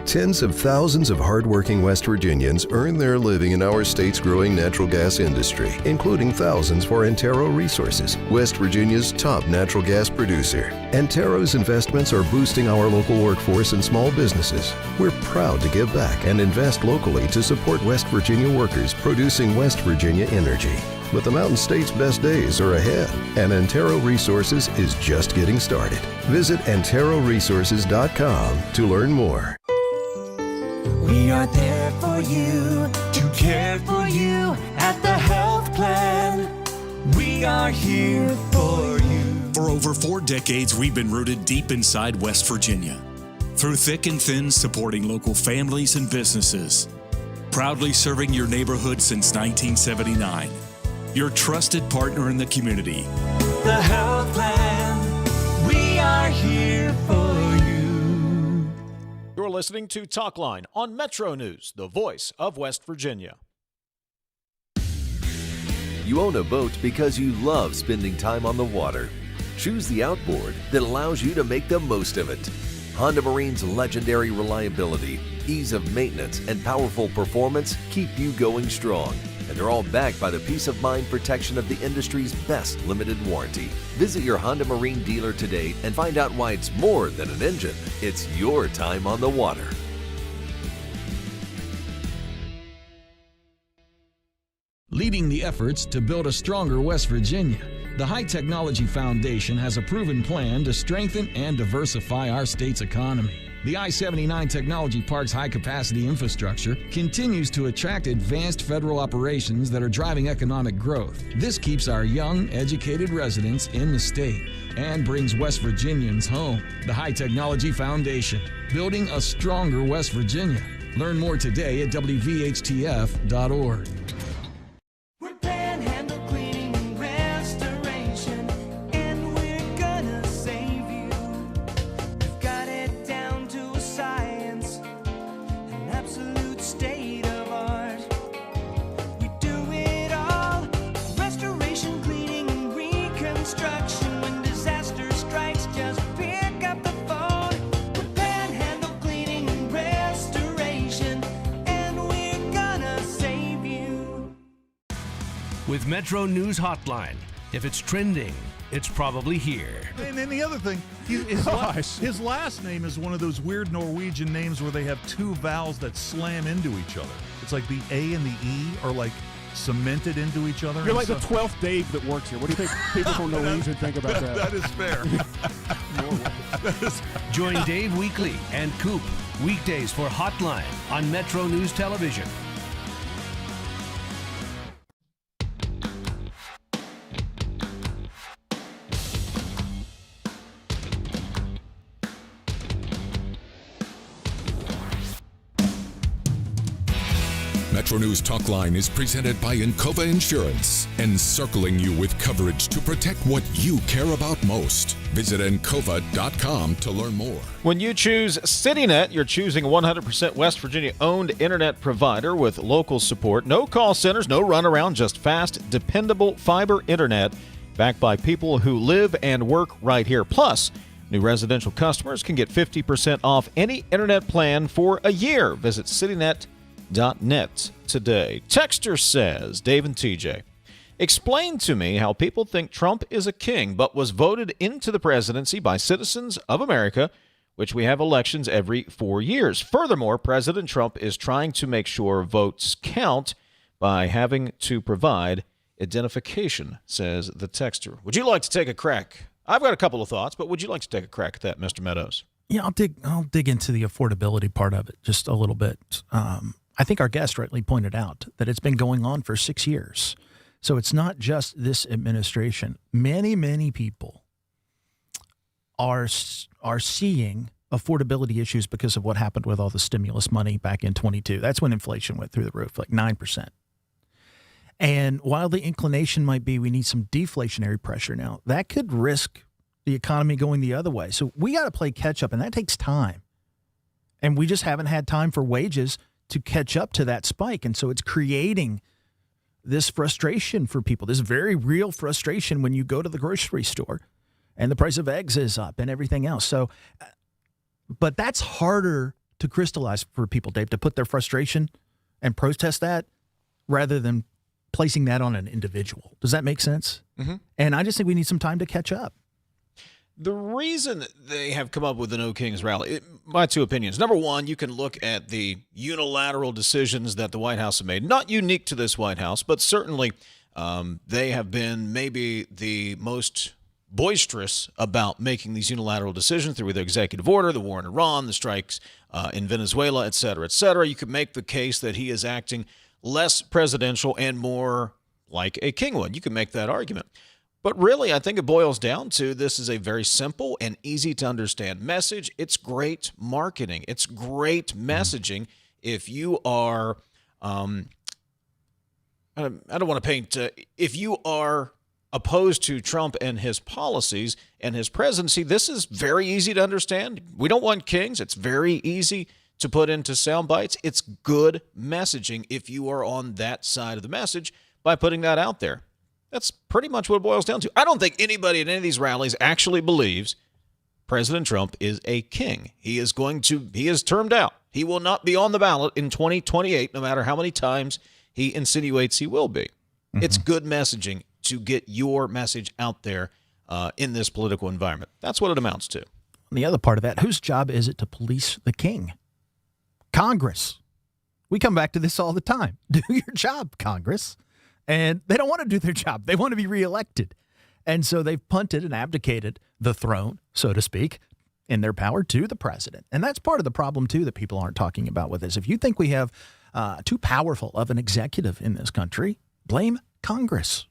Tens of thousands of hardworking West Virginians earn their living in our state's growing natural gas industry, including thousands for Antero Resources, West Virginia's top natural gas producer. Antero's investments are boosting our local workforce and small businesses. We're proud to give back and invest locally to support West Virginia workers producing West Virginia energy. But the Mountain State's best days are ahead, and Antero Resources is just getting started. Visit AnteroResources.com to learn more. We are there for you, to care for you at the health plan. We are here for you. For over 4 decades, we've been rooted deep inside West Virginia. Through thick and thin, supporting local families and businesses. Proudly serving your neighborhood since 1979. Your trusted partner in the community. The health plan. We are here for you. You're listening to Talkline on Metro News, the voice of West Virginia. You own a boat because you love spending time on the water. Choose the outboard that allows you to make the most of it. Honda Marine's legendary reliability, ease of maintenance, and powerful performance keep you going strong. And they're all backed by the peace of mind protection of the industry's best limited warranty. Visit your Honda Marine dealer today and find out why it's more than an engine. It's your time on the water. Leading the efforts to build a stronger West Virginia, the High Technology Foundation has a proven plan to strengthen and diversify our state's economy. The I-79 Technology Park's high-capacity infrastructure continues to attract advanced federal operations that are driving economic growth. This keeps our young, educated residents in the state and brings West Virginians home. The High Technology Foundation, building a stronger West Virginia. Learn more today at WVHTF.org. With Metro News Hotline. If it's trending, it's probably here. And then the other thing, his last name is one of those weird Norwegian names where they have 2 vowels that slam into each other. It's like the A and the E are like cemented into each other. You're like the 12th Dave that works here. What do you think people from Norwegian think about that? That is fair. Join Dave Weekly and Coop weekdays for Hotline on Metro News Television. MetroNews Talkline is presented by Encova Insurance, encircling you with coverage to protect what you care about most. Visit Encova.com to learn more. When you choose CityNet, you're choosing a 100% West Virginia-owned internet provider with local support. No call centers, no runaround, just fast, dependable fiber internet backed by people who live and work right here. Plus, new residential customers can get 50% off any internet plan for a year. Visit CityNet.net today. Texter says, Dave and TJ, explain to me how people think Trump is a king but was voted into the presidency by citizens of America, which we have elections every 4 years. Furthermore, President Trump is trying to make sure votes count by having to provide identification, says the texter. Would you like to take a crack? I've got a couple of thoughts, but would you like to take a crack at that, Mr. Meadows? Yeah, I'll dig into the affordability part of it just a little bit. I think our guest rightly pointed out that it's been going on for 6 years. So it's not just this administration. Many people are seeing affordability issues because of what happened with all the stimulus money back in 22. That's when inflation went through the roof, like 9%. And while the inclination might be we need some deflationary pressure now, that could risk the economy going the other way. So we got to play catch up, and that takes time. And we just haven't had time for wages to catch up to that spike. And so it's creating this frustration for people, this very real frustration when you go to the grocery store and the price of eggs is up and everything else. So, but that's harder to crystallize for people, Dave, to put their frustration and protest that rather than placing that on an individual. Does that make sense? Mm-hmm. And I just think we need some time to catch up. The reason they have come up with the No Kings rally, my two opinions. Number one, you can look at the unilateral decisions that the White House have made. Not unique to this White House, but certainly they have been maybe the most boisterous about making these unilateral decisions through the executive order, the war in Iran, the strikes in Venezuela, et cetera, et cetera. You could make the case that he is acting less presidential and more like a king would. You can make that argument. But really, I think it boils down to this is a very simple and easy to understand message. It's great marketing. It's great messaging if you are, I don't want to paint, if you are opposed to Trump and his policies and his presidency, this is very easy to understand. We don't want kings. It's very easy to put into sound bites. It's good messaging if you are on that side of the message by putting that out there. That's pretty much what it boils down to. I don't think anybody at any of these rallies actually believes President Trump is a king. He is termed out. He will not be on the ballot in 2028, no matter how many times he insinuates he will be. Mm-hmm. It's good messaging to get your message out there in this political environment. That's what it amounts to. The other part of that, whose job is it to police the king? Congress. We come back to this all the time. Do your job, Congress. And they don't want to do their job. They want to be reelected. And so they've punted and abdicated the throne, so to speak, in their power to the president. And that's part of the problem, too, that people aren't talking about with this. If you think we have too powerful of an executive in this country, blame Congress.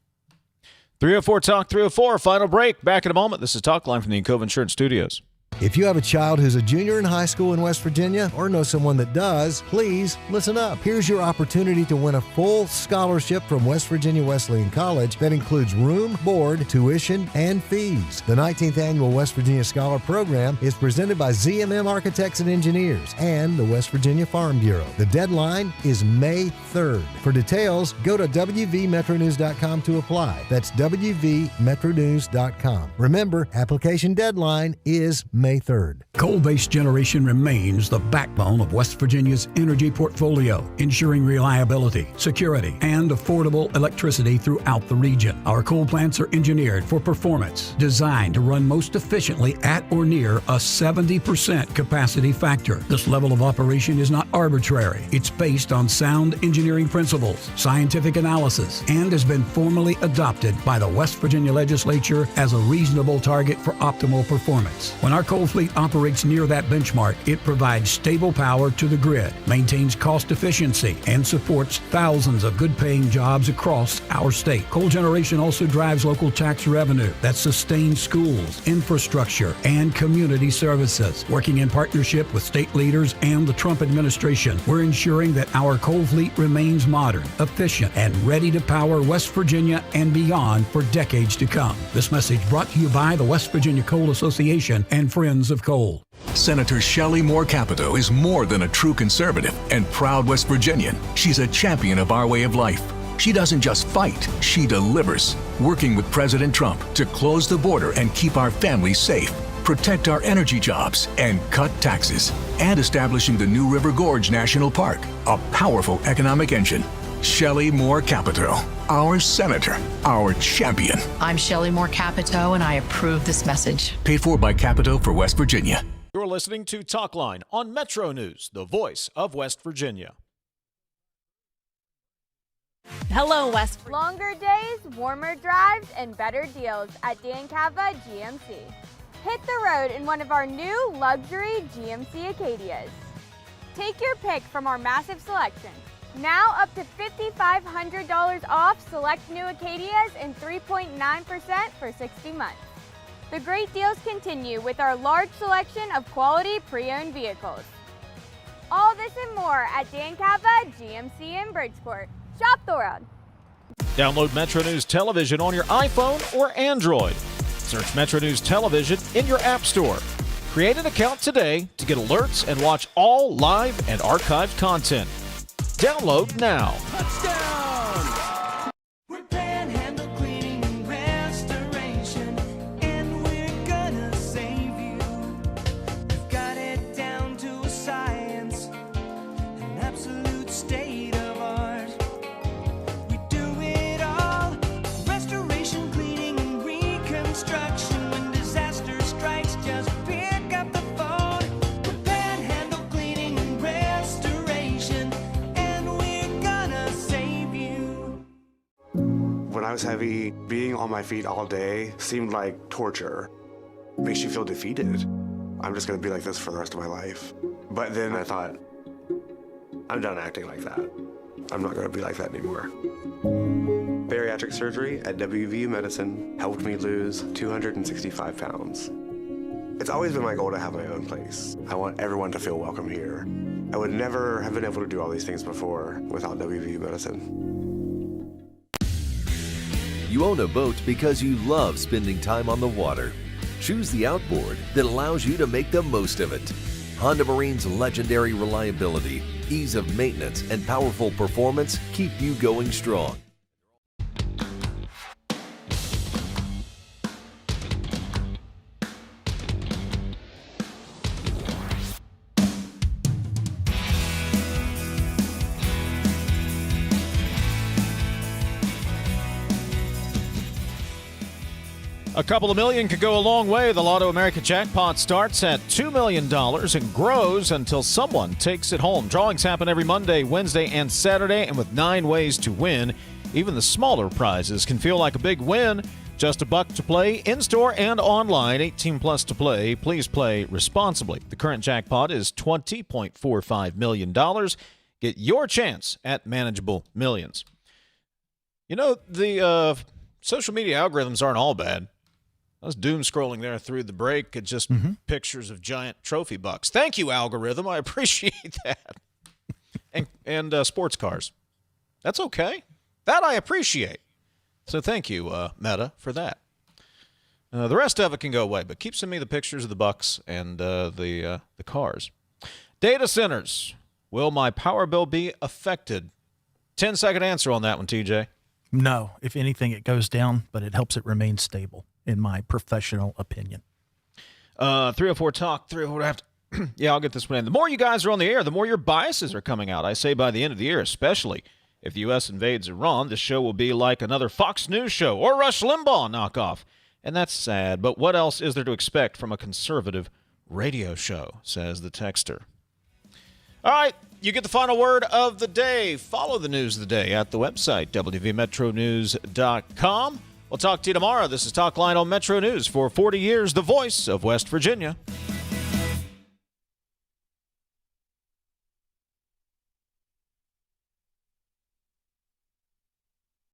304 Talk 304, final break. Back in a moment. This is Talkline from the Encova Insurance Studios. If you have a child who's a junior in high school in West Virginia or know someone that does, please listen up. Here's your opportunity to win a full scholarship from West Virginia Wesleyan College that includes room, board, tuition, and fees. The 19th Annual West Virginia Scholar Program is presented by ZMM Architects and Engineers and the West Virginia Farm Bureau. The deadline is May 3rd. For details, go to WVMetroNews.com to apply. That's WVMetroNews.com. Remember, application deadline is May 3rd. Coal-based generation remains the backbone of West Virginia's energy portfolio, ensuring reliability, security, and affordable electricity throughout the region. Our coal plants are engineered for performance, designed to run most efficiently at or near a 70% capacity factor. This level of operation is not arbitrary. It's based on sound engineering principles, scientific analysis, and has been formally adopted by the West Virginia Legislature as a reasonable target for optimal performance. When our coal fleet operates near that benchmark, it provides stable power to the grid, maintains cost efficiency, and supports thousands of good-paying jobs across our state. Coal generation also drives local tax revenue that sustains schools, infrastructure, and community services. Working in partnership with state leaders and the Trump administration, we're ensuring that our coal fleet remains modern, efficient, and ready to power West Virginia and beyond for decades to come. This message brought to you by the West Virginia Coal Association and Friends of Coal. Senator Shelley Moore Capito is more than a true conservative and proud West Virginian. She's a champion of our way of life. She doesn't just fight, she delivers, working with President Trump to close the border and keep our families safe, protect our energy jobs, and cut taxes, and establishing the New River Gorge National Park, a powerful economic engine. Shelley Moore Capito, our senator, our champion. I'm Shelley Moore Capito, and I approve this message. Paid for by Capito for West Virginia. You're listening to Talkline on Metro News, the voice of West Virginia. Hello, West. Longer days, warmer drives, and better deals at Dan Cava GMC. Hit the road in one of our new luxury GMC Acadias. Take your pick from our massive selection. Now up to $5,500 off select new Acadias and 3.9% for 60 months. The great deals continue with our large selection of quality pre-owned vehicles. All this and more at Dan Cava GMC in Bridgeport. Shop the world. Download Metro News Television on your iPhone or Android. Search Metro News Television in your app store. Create an account today to get alerts and watch all live and archived content. Download now. Touchdown! We're Panhandle Cleaning and Restoration, and we're gonna save you. We've got it down to a science. When I was heavy, being on my feet all day seemed like torture. It makes you feel defeated. I'm just going to be like this for the rest of my life. But then I thought, I'm done acting like that. I'm not going to be like that anymore. Bariatric surgery at WVU Medicine helped me lose 265 pounds. It's always been my goal to have my own place. I want everyone to feel welcome here. I would never have been able to do all these things before without WVU Medicine. You own a boat because you love spending time on the water. Choose the outboard that allows you to make the most of it. Honda Marine's legendary reliability, ease of maintenance, and powerful performance keep you going strong. A couple of million could go a long way. The Lotto America jackpot starts at $2 million and grows until someone takes it home. Drawings happen every Monday, Wednesday, and Saturday, and with 9 ways to win. Even the smaller prizes can feel like a big win. Just $1 to play, in-store and online. 18 plus to play. Please play responsibly. The current jackpot is $20.45 million. Get your chance at manageable millions. You know, the social media algorithms aren't all bad. I was doom scrolling there through the break at just pictures of giant trophy bucks. Thank you, algorithm. I appreciate that. And sports cars. That's okay. That I appreciate. So thank you, Meta, for that. The rest of it can go away, but keep sending me the pictures of the bucks and the cars. Data centers. Will my power bill be affected? 10-second answer on that one, TJ. No. If anything, it goes down, but it helps it remain stable, in my professional opinion. 304 Talk, 304. Yeah, I'll get this one in. The more you guys are on the air, the more your biases are coming out. I say by the end of the year, especially if the U.S. invades Iran, this show will be like another Fox News show or Rush Limbaugh knockoff. And that's sad, but what else is there to expect from a conservative radio show, says the texter. All right, you get the final word of the day. Follow the news of the day at the website, WVMetroNews.com. We'll talk to you tomorrow. This is Talkline on Metro News for 40 years, the voice of West Virginia.